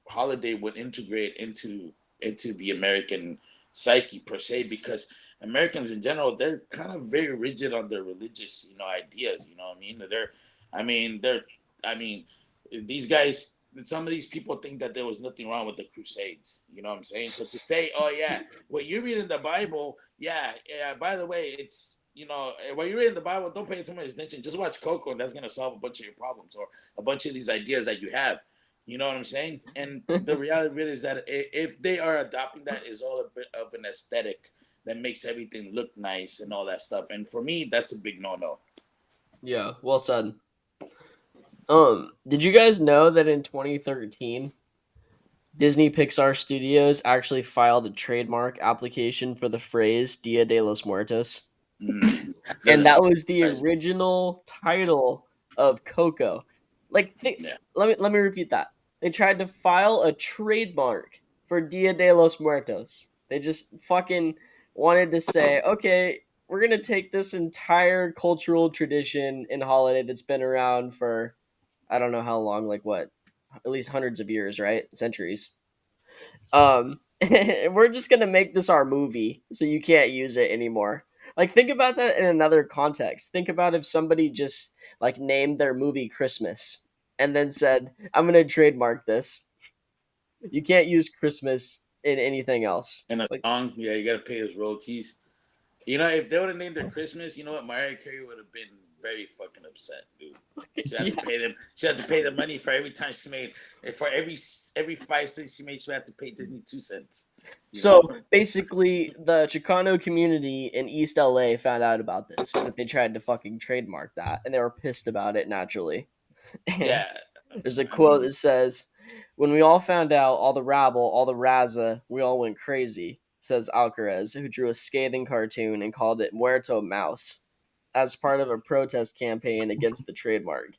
holiday would integrate into the American psyche per se, because Americans in general, they're kind of very rigid on their religious ideas. You know what I mean? I mean these guys. Some of these people think that there was nothing wrong with the Crusades. You know what I'm saying? So to say, oh yeah, what you read in the Bible, yeah, yeah. By the way, it's when you read in the Bible, don't pay too much attention. Just watch Coco, and that's gonna solve a bunch of your problems, or a bunch of these ideas that you have. You know what I'm saying? And the reality of it is that if they are adopting that, is all a bit of an aesthetic that makes everything look nice and all that stuff. And for me, that's a big no-no. yeah, well said. Did you guys know that in 2013, Disney Pixar Studios actually filed a trademark application for the phrase Dia de los Muertos? And Doesn't that was the surprise me. original title of Coco. Like, Yeah, let me repeat that. They tried to file a trademark for Dia de los Muertos. They just fucking wanted to say, okay, we're gonna take this entire cultural tradition and holiday that's been around for I don't know how long, like what, at least hundreds of years, right? Centuries. We're just gonna make this our movie, so you can't use it anymore. Like, think about that in another context. Think about if somebody just like named their movie Christmas and then said, "I'm gonna trademark this. You can't use Christmas in anything else." and a Like, song, yeah, you gotta pay his royalties. If they would have named their Christmas, you know what? Mariah Carey would have been very fucking upset, dude. She had to yeah. pay them. She had to pay the money for every time she made. And for every 5 cents she made, she had to pay Disney 2 cents. You So know. basically, the Chicano community in East LA found out about this, that they tried to fucking trademark that, and they were pissed about it naturally. And Yeah. there's a I quote mean, that says, "When we all found out, all the rabble, all the raza, we all went crazy," says Alcaraz, who drew a scathing cartoon and called it Muerto Mouse as part of a protest campaign against the trademark.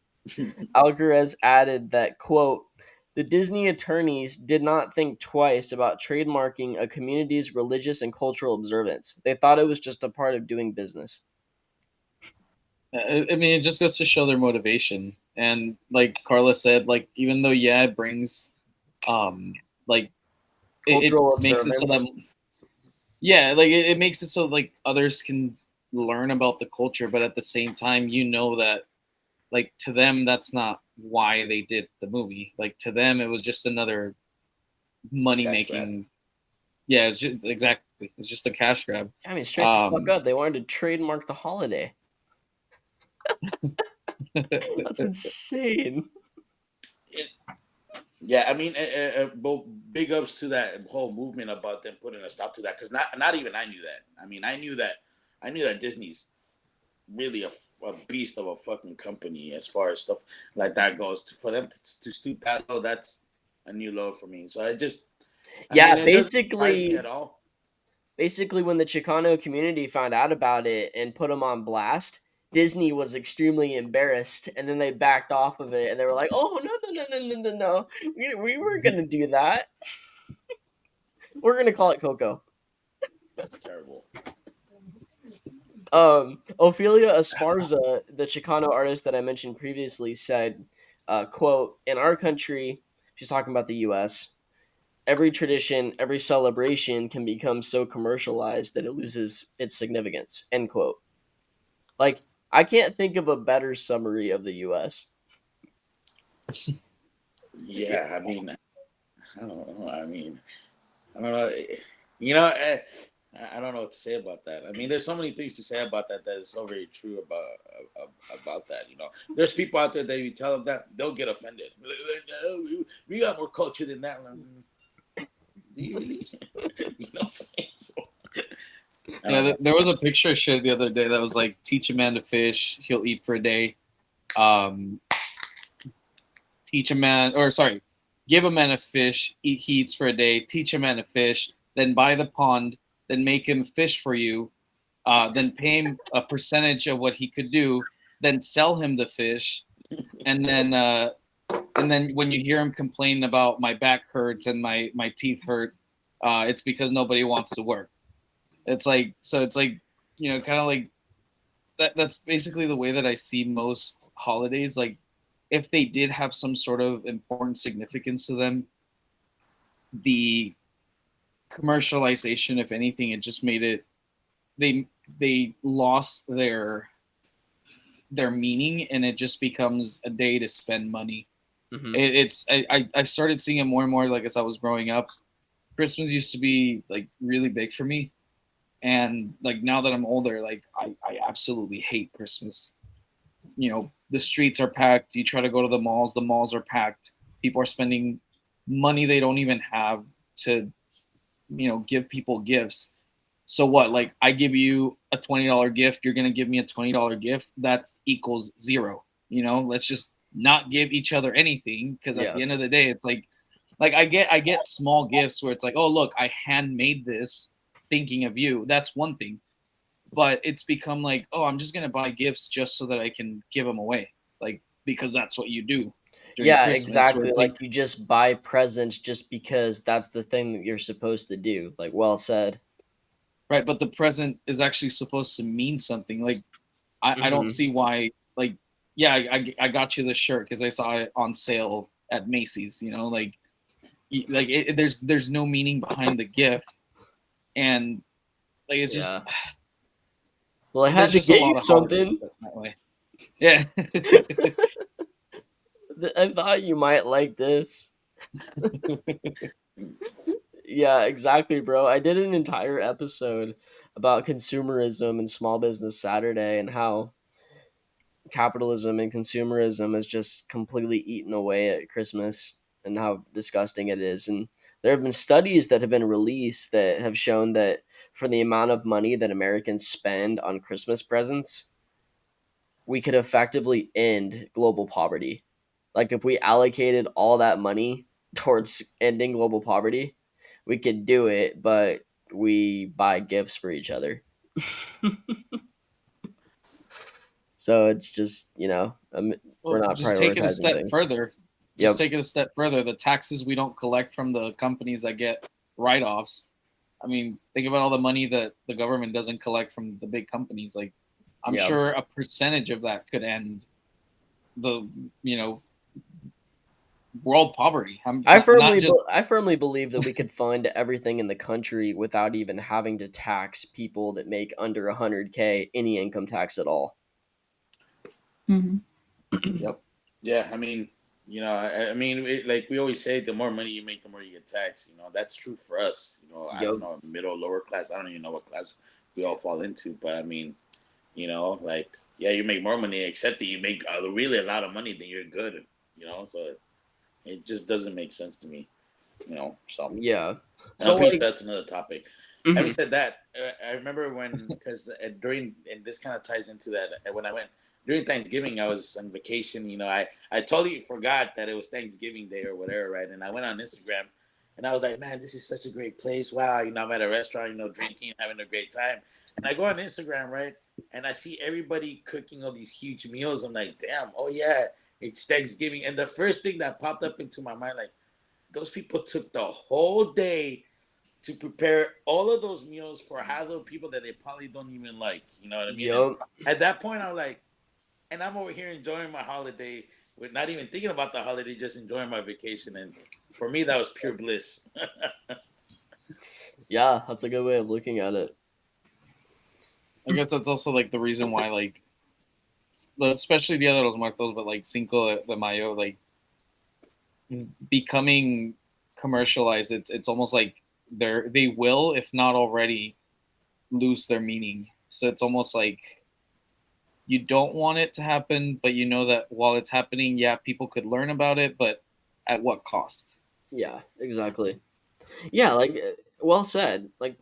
Alcaraz added that, quote, "The Disney attorneys did not think twice about trademarking a community's religious and cultural observance. They thought it was just a part of doing business." I mean, it just goes to show their motivation. And like Carla said, like even though it brings, like it Cultural makes it so observance. that it makes it so like others can learn about the culture, but at the same time, that like to them that's not why they did the movie. Like to them, it was just another money cash grab. making. Yeah, exactly. It's just a cash grab. I mean, straight the fuck Um, up. They wanted to trademark the holiday. That's insane. It, yeah, I mean, both big ups to that whole movement about them putting a stop to that, because not even I knew that. I mean, I knew that Disney's really a beast of a fucking company as far as stuff like that goes. For them to stoop that low, that's a new low for me. So I Yeah, mean, it doesn't surprise me basically, at all. basically, when the Chicano community found out about it and put them on blast, Disney was extremely embarrassed, and then they backed off of it, and they were like, "Oh no, no, no, no, no, no, no! We weren't gonna do that. We're gonna call it Coco." That's terrible. Ophelia Esparza, the Chicano artist that I mentioned previously, said, quote, in our country, she's talking about the US, every tradition, every celebration can become so commercialized that it loses its significance, end quote. Like, I can't think of a better summary of the US. Yeah, I mean, I don't know. I don't know. You know, I don't know what to say about that. I mean, there's so many things to say about that that is so very true about that. You know, there's people out there that you tell them that they'll get offended. No, we got more culture than that. Do you really? You know what I'm saying? So, I Yeah, don't know. there was a picture shared the other day that was like, teach a man to fish, he'll eat for a day. Um, teach a man, or sorry, give a man a fish, he eats for a day. Teach a man to fish, then buy the pond, then make him fish for you, then pay him a percentage of what he could do, then sell him the fish, and then when you hear him complain about my back hurts and my teeth hurt, it's because nobody wants to work. It's like, so it's like, kind of like that. That's basically the way that I see most holidays. Like, if they did have some sort of important significance to them, the commercialization, if anything, it just made it, they lost their meaning, and it just becomes a day to spend money. Mm-hmm. I started seeing it more and more, like, as I was growing up. Christmas used to be like really big for me, and like now that I'm older, like I absolutely hate Christmas. The streets are packed. You try to go to the malls are packed. People are spending money they don't even have to give people gifts. So what? Like, I give you a $20 gift, you're gonna give me a $20 gift. That equals zero. Let's just not give each other anything, because at Yeah. the end of the day, it's like I get small gifts where it's like, oh look, I handmade this thinking of you. That's one thing. But it's become like, oh, I'm just gonna buy gifts just so that I can give them away, like, because that's what you do during Yeah, Christmas. Where exactly. it's like, Like you just buy presents just because that's the thing that you're supposed to do. Like, well said. right, but the present is actually supposed to mean something. Like, I don't Mm-hmm. see why. Like, yeah, I got you this shirt because I saw it on sale at Macy's. There's no meaning behind the gift, and like, it's just, Yeah. Well, I had there's to just a get you lot of holidays something. that way. Yeah. I thought you might like this. Yeah, exactly, bro. I did an entire episode about consumerism and Small Business Saturday and how capitalism and consumerism has just completely eaten away at Christmas and how disgusting it is. And there have been studies that have been released that have shown that for the amount of money that Americans spend on Christmas presents, we could effectively end global poverty. Like if we allocated all that money towards ending global poverty, we could do it, but we buy gifts for each other. So it's just, we're Well, not just take it a prioritizing step things. further. Just Yep. take it a step further. The taxes we don't collect from the companies that get write-offs. I mean, think about all the money that the government doesn't collect from the big companies. Like, I'm Yeah. sure a percentage of that could end the, world poverty. Not just I firmly believe that we could fund everything in the country without even having to tax people that make under 100K any income tax at all. Mhm. yep. Yeah, I mean, like we always say, the more money you make, the more you get taxed. You know, that's true for us. You know, I Yep. don't know, middle, lower class. I don't even know what class we all fall into, but I mean, like, yeah, you make more money, except that you make really a lot of money, then you're good. So it just doesn't make sense to me. So Yeah. and I'm So pretty sure like, that's another topic. Having mhm. said that, I remember when, because during, and this kind of ties into that, when I went during Thanksgiving, I was on vacation. I totally forgot that it was Thanksgiving Day or whatever, right? And I went on Instagram, and I was like, man, this is such a great place. Wow, I'm at a restaurant, drinking, having a great time. And I go on Instagram, right? And I see everybody cooking all these huge meals. I'm like, damn, oh yeah, it's Thanksgiving. And the first thing that popped up into my mind, like, those people took the whole day to prepare all of those meals for half the people that they probably don't even like. You know what I mean? And Yup. at that point, I'm like, and I'm over here enjoying my holiday with not even thinking about the holiday, just enjoying my vacation. And for me, that was pure bliss. Yeah, that's a good way of looking at it. I guess that's also like the reason why, like, especially Dia de los Muertos, but like Cinco de Mayo, like becoming commercialized. It's almost like they will, if not already, lose their meaning. So it's almost like you don't want it to happen, but you know that while it's happening, yeah, people could learn about it, but at what cost? Yeah, exactly. Yeah, like well said. Like,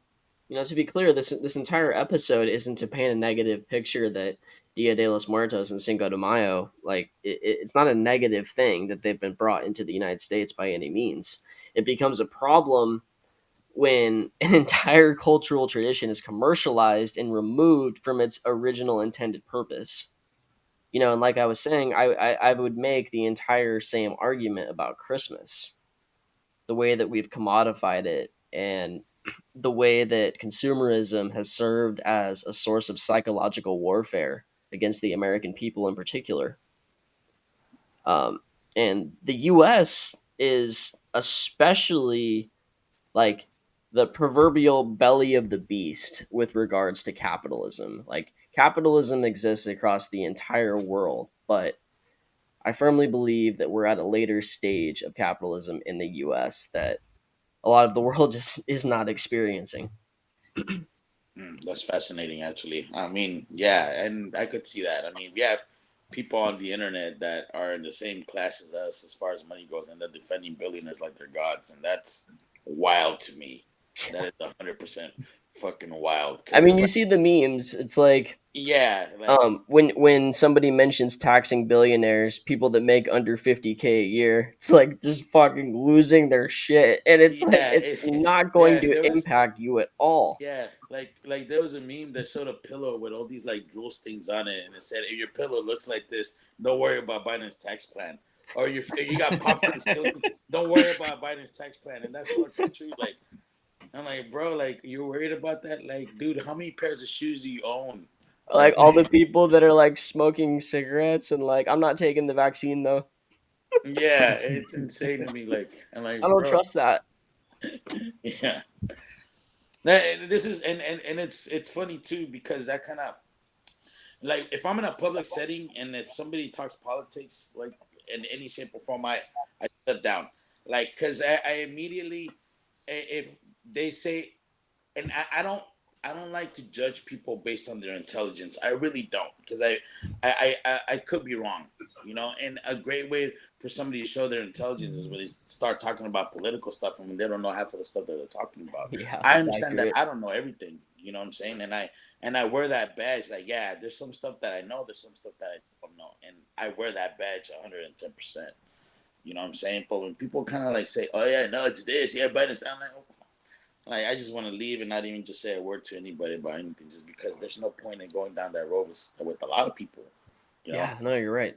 to be clear, this entire episode isn't to paint a negative picture that Dia de los Muertos and Cinco de Mayo, like it's not a negative thing that they've been brought into the United States by any means. It becomes a problem when an entire cultural tradition is commercialized and removed from its original intended purpose. And like I was saying, I would make the entire same argument about Christmas, the way that we've commodified it, and the way that consumerism has served as a source of psychological warfare against the American people in particular. Um, and the US is especially like the proverbial belly of the beast with regards to capitalism. Like, capitalism exists across the entire world, but I firmly believe that we're at a later stage of capitalism in the US that a lot of the world just is not experiencing. That's fascinating, actually. I mean, yeah, and I could see that. I mean, we have people on the internet that are in the same class as us as far as money goes, and they're defending billionaires like they're gods, and that's wild to me. That is 100% fucking wild I because mean, it's you like, see the memes. It's like yeah, like when somebody mentions taxing billionaires, people that make under 50K a year, it's like just fucking losing their shit, and it's like yeah, it's not going yeah. to There was impact you at all. Yeah, like there was a meme that showed a pillow with all these like jewel things on it, and it said, "If your pillow looks like this, don't worry about Biden's tax plan." Or if you got popcorn ceiling, don't worry about Biden's tax plan, and that's fucking true. Like I'm like, bro, like you're worried about that? Like, dude, how many pairs of shoes do you own? Like Like, all the people that are like smoking cigarettes and like, I'm not taking the vaccine though. yeah, it's insane to me. Like, I'm I like, don't bro, trust that. yeah. This is and it's funny too because that kind of like if I'm in a public setting and if somebody talks politics like in any shape or form, I shut down. Like because I immediately if they say and I don't like to judge people based on their intelligence. I really don't because I could be wrong, you know. And a great way for somebody to show their intelligence is when they start talking about political stuff and when they don't know half of the stuff that they're talking about. Yeah, I that's understand that accurate. I don't know everything, you know what I'm saying, and I wear that badge. Like, yeah, there's some stuff that I know, there's some stuff that I don't know, and I wear that badge 110%. You know what I'm saying? But when people kind of like say, "Oh yeah, no, it's this," yeah, but it's, I'm like I just want to leave and not even just say a word to anybody about anything, just because there's no point in going down that road with a lot of people. You know. Yeah, no, you're right.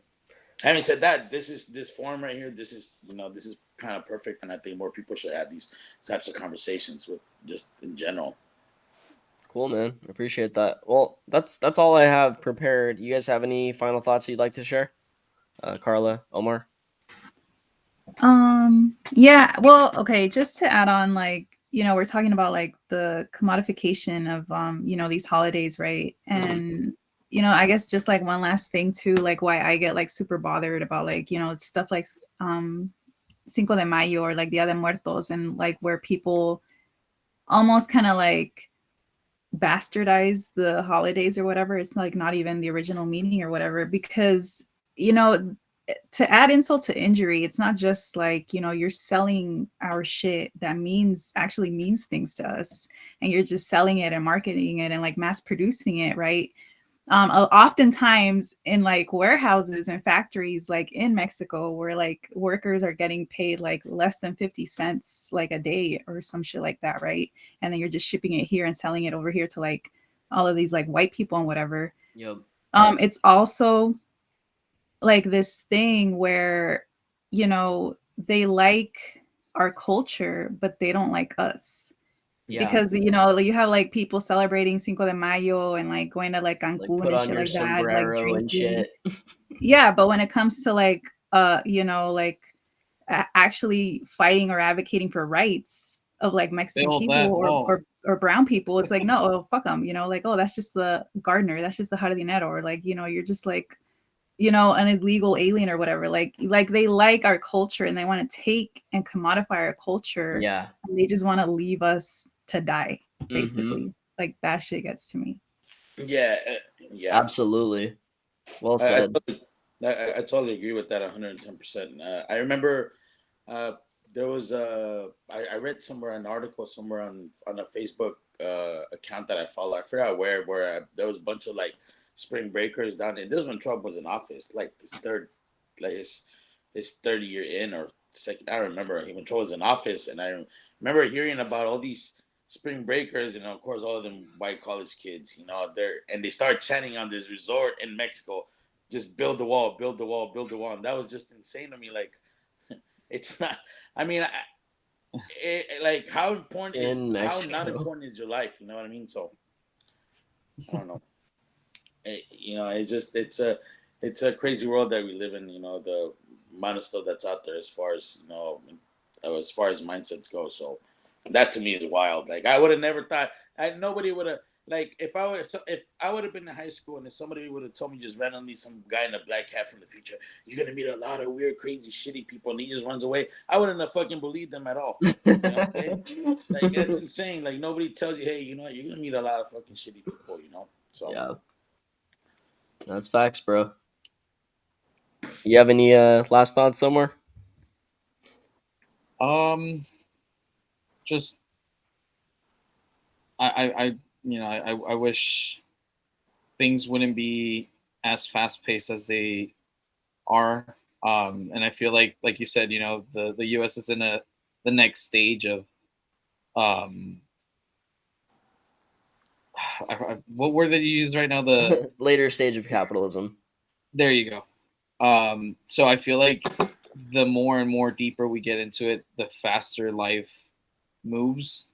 Having said that, this forum right here. This is this is kind of perfect, and I think more people should have these types of conversations with just in general. Cool, man. Appreciate that. Well, that's all I have prepared. You guys have any final thoughts you'd like to share? Karla, Omar. Yeah, well, okay, just to add on, like, we're talking about like the commodification of these holidays, right? Hmm. And I guess just like one last thing too, like why I get like super bothered about like, stuff like um Cinco de Mayo or like Dia de Muertos, and like where people almost kind of like bastardize the holidays or whatever. It's like not even the original meaning or whatever, because to add insult to injury, it's not just like, you're selling our shit that actually means things to us, and you're just selling it and marketing it and like mass producing it, right? Oftentimes in like warehouses and factories like in Mexico, where like workers are getting paid like less than 50 cents like a day or some shit like that, right? And then you're just shipping it here and selling it over here to like all of these like white people and whatever. Yep. It's also like this thing where they like our culture but they don't like us. Yeah, because you know you have like people celebrating Cinco de Mayo and like going to like like Cancun put and on shit your like that, like sombrero and drinking. shit. Yeah, but when it comes to like you know like actually fighting or advocating for rights of like Mexican Build people that wall. or brown people, it's like no, oh, fuck them, you know, like oh that's just the gardener, that's just the jardinero, or like you know you're just like you know an illegal alien or whatever. Like they like our culture and they want to take and commodify our culture. Yeah. And they just want to leave us to die, Mm-hmm. basically. Like that shit gets to me. Yeah, yeah. Absolutely. Well I, I, said. totally, I totally agree with that 110%. I remember uh, there was I read somewhere an article somewhere on a Facebook account that I follow. I forgot where there was a bunch of like spring breakers down in this when Trump was in office, like like his third year in or second. I don't remember. He when Trump was in office, and I remember hearing about all these spring breakers, and of course all of them white college kids. You know, they start chanting on this resort in Mexico, just build the wall, build the wall, build the wall, and that was just insane to me. Like, it's not. I mean, like In how not Mexico. important is your life? You know what I mean? So I don't know. You know, it's a crazy world that we live in. You know, the amount of stuff that's out there as far as you know, as far as mindsets go. So that to me is wild. Like I would have never thought. Nobody would have like if I would have been in high school and if somebody would have told me just randomly some guy in a black hat from the future, you're gonna meet a lot of weird, crazy, shitty people, and he just runs away. I wouldn't have fucking believed them at all. You know what I'm saying? Like that's insane. Like nobody tells you, hey, you know what, you're gonna meet a lot of fucking shitty people. You know, so. Yeah, that's facts, bro. You have any last thoughts somewhere? Um, just I you know I wish things wouldn't be as fast paced as they are. And I feel like you said, you know, the U.S. is in the next stage of um, what word that you use right now? Later stage of capitalism. There you go. So I feel like the more and more deeper we get into it, the faster life moves.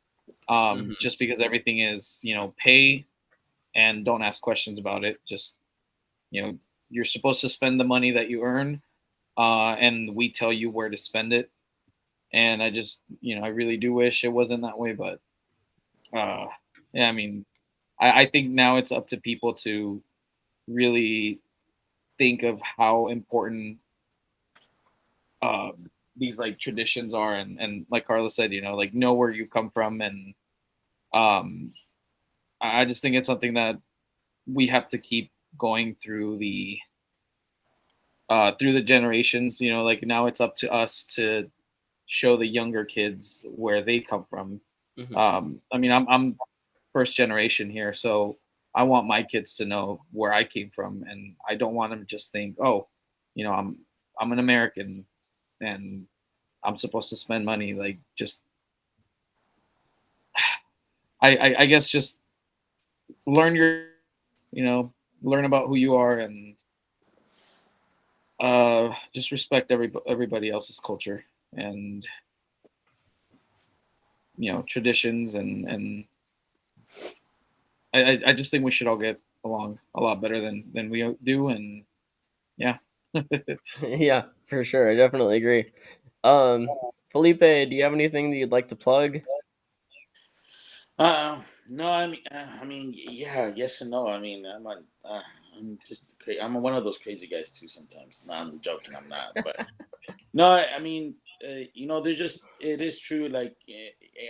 Hmm. Just because everything is, you know, pay and don't ask questions about it. Just, you know, you're supposed to spend the money that you earn, and we tell you where to spend it. And I just, you know, I really do wish it wasn't that way, but uh, yeah, I mean, I think now it's up to people to really think of how important these like traditions are, and like Carla said, you know, like know where you come from, and um, I just think it's something that we have to keep going through the generations. You know, like now it's up to us to show the younger kids where they come from. Hmm. I mean, I'm first generation here, so I want my kids to know where I came from, and I don't want them to just think, oh, you know, I'm an American and I'm supposed to spend money. Like, just I guess just learn your, you know, learn about who you are, and just respect everybody else's culture and, you know, traditions, and I just think we should all get along a lot better than we do, and yeah. Yeah, for sure. I definitely agree. Felipe, do you have anything that you'd like to plug? No, I mean, yeah, yes and no. I mean, I'm one of those crazy guys too. Sometimes, no, I'm joking. I'm not, but no, I mean, you know, it is true. Like,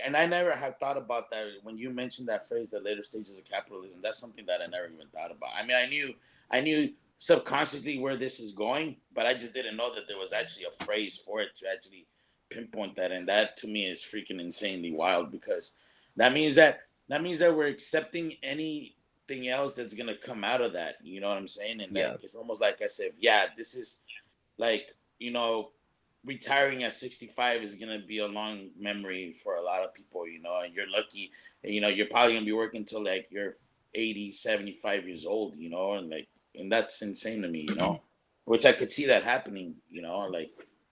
and I never have thought about that when you mentioned that phrase, the later stages of capitalism. That's something that I never even thought about. I mean, I knew subconsciously where this is going, but I just didn't know that there was actually a phrase for it to actually pinpoint that. And that to me is freaking insanely wild because that means that we're accepting anything else that's gonna come out of that. You know what I'm saying? And like, Yeah. it's almost like I said, yeah, this is like, you know, retiring at 65 is going to be a long memory for a lot of people, you know, and you're lucky, you know, you're probably going to be working till like you're 80, 75 years old, you know, and like, and that's insane to me, you know, which I could see that happening, you know, like,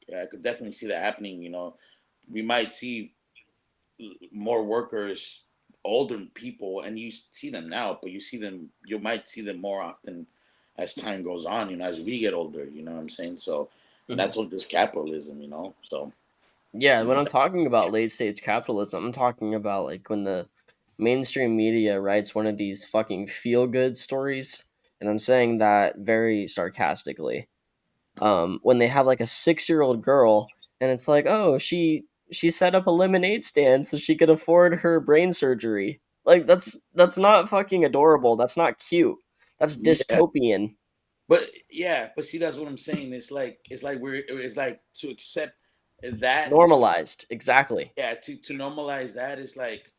yeah, I could definitely see that happening, you know, we might see more workers, older people, and you see them now, but you might see them more often as time goes on, as we get older, you know what I'm saying? So, and Mhm. that's what this capitalism, so. Yeah, when I'm talking about late stage capitalism, I'm talking about like when the mainstream media writes one of these fucking feel good stories, and I'm saying that very sarcastically. When they have like a 6-year-old girl, and it's like, oh, she set up a lemonade stand so she could afford her brain surgery. Like that's not fucking adorable. That's not cute. That's Yeah, dystopian. but yeah, but see, that's what I'm saying. It's like to accept that. Normalized, exactly. Yeah, to normalize that is like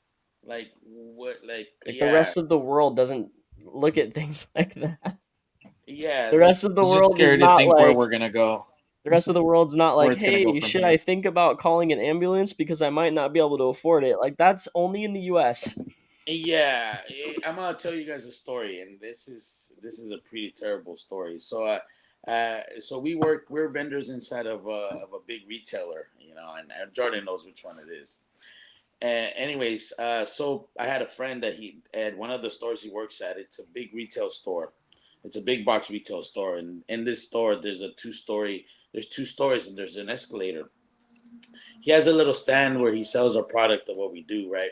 what, like, Like the yeah, rest of the world doesn't look at things like that. yeah, The like, rest of the It's just world is scary to not think where like we're gonna go, the rest of the world's not where like, it's gonna go hey, from should I here. think about calling an ambulance because I might not be able to afford it? Like that's only in the US. yeah, I'm gonna tell you guys a story, and this is a pretty terrible story. So we're vendors inside of a big retailer, and Jordan knows which one it is. Anyways, so I had a friend that he at one of the stores he works at. It's a big retail store. It's a big box retail store, and in this store, There's two stories, and there's an escalator. He has a little stand where he sells a product of what we do, right?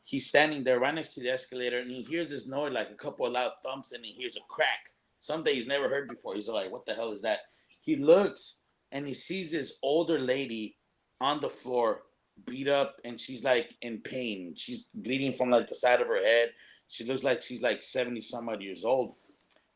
He's standing there right next to the escalator, and he hears this noise, like a couple of loud thumps, and he hears a crack. Something he's never heard before. He's like, "What the hell is that?" He looks, and he sees this older lady on the floor, beat up, and she's like in pain. She's bleeding from like the side of her head. She looks like she's like 70 some odd years old.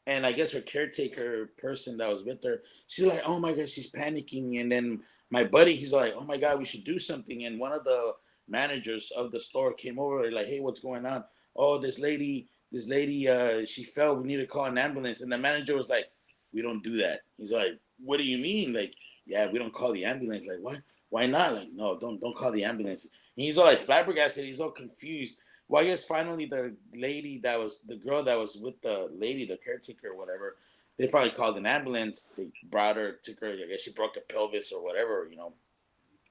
And I guess her caretaker person that was with her, she's like, "Oh my god," she's panicking. And then my buddy, he's like, "Oh my god, we should do something." And one of the managers of the store came over, like, "Hey, what's going on?" "Oh, this lady, she fell. We need to call an ambulance." And the manager was like, "We don't do that." He's like, "What do you mean?" Like, "Yeah, we don't call the ambulance." Like, what? Why not? Like, no, don't call the ambulance. And he's all like flabbergasted. He's all confused. Well, I guess finally the girl that was with the lady, the caretaker or whatever, they finally called an ambulance. They brought her, took her. I guess she broke a pelvis or whatever,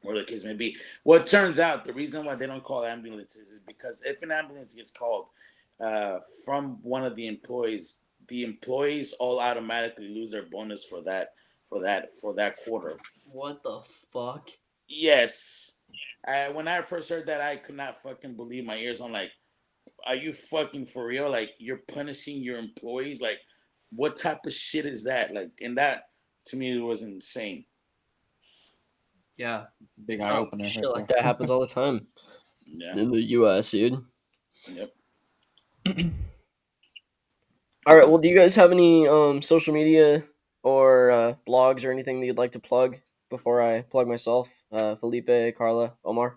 where the case may be. Well, it turns out the reason why they don't call ambulances is because if an ambulance gets called from one of the employees all automatically lose their bonus for that quarter. What the fuck? Yes. When I first heard that, I could not fucking believe my ears. I'm like, are you fucking for real? Like, you're punishing your employees? Like, what type of shit is that? Like, and that to me was insane. Yeah. It's a big eye opener Shit right like there. that happens all the time Yeah. in the US, dude. Yep. All right, well, do you guys have any social media or blogs or anything that you'd like to plug before I plug myself? Felipe, Carla, Omar?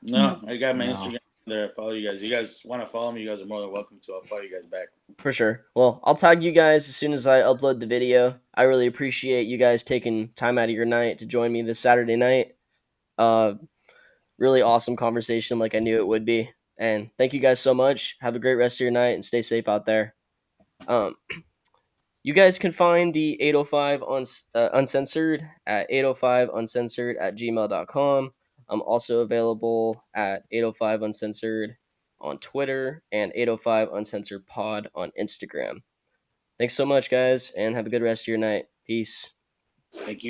No, I got my No. Instagram there. I follow you guys. You guys want to follow me? You guys are more than welcome to. I'll follow you guys back. For sure. Well, I'll tag you guys as soon as I upload the video. I really appreciate you guys taking time out of your night to join me this Saturday night. Uh, really awesome conversation, like I knew it would be. And thank you guys so much. Have a great rest of your night and stay safe out there. Um, you guys can find the 805 Uncensored at 805uncensored at gmail.com. I'm also available at 805 Uncensored on Twitter and 805 Uncensored Pod on Instagram. Thanks so much, guys, and have a good rest of your night. Peace. Thank you.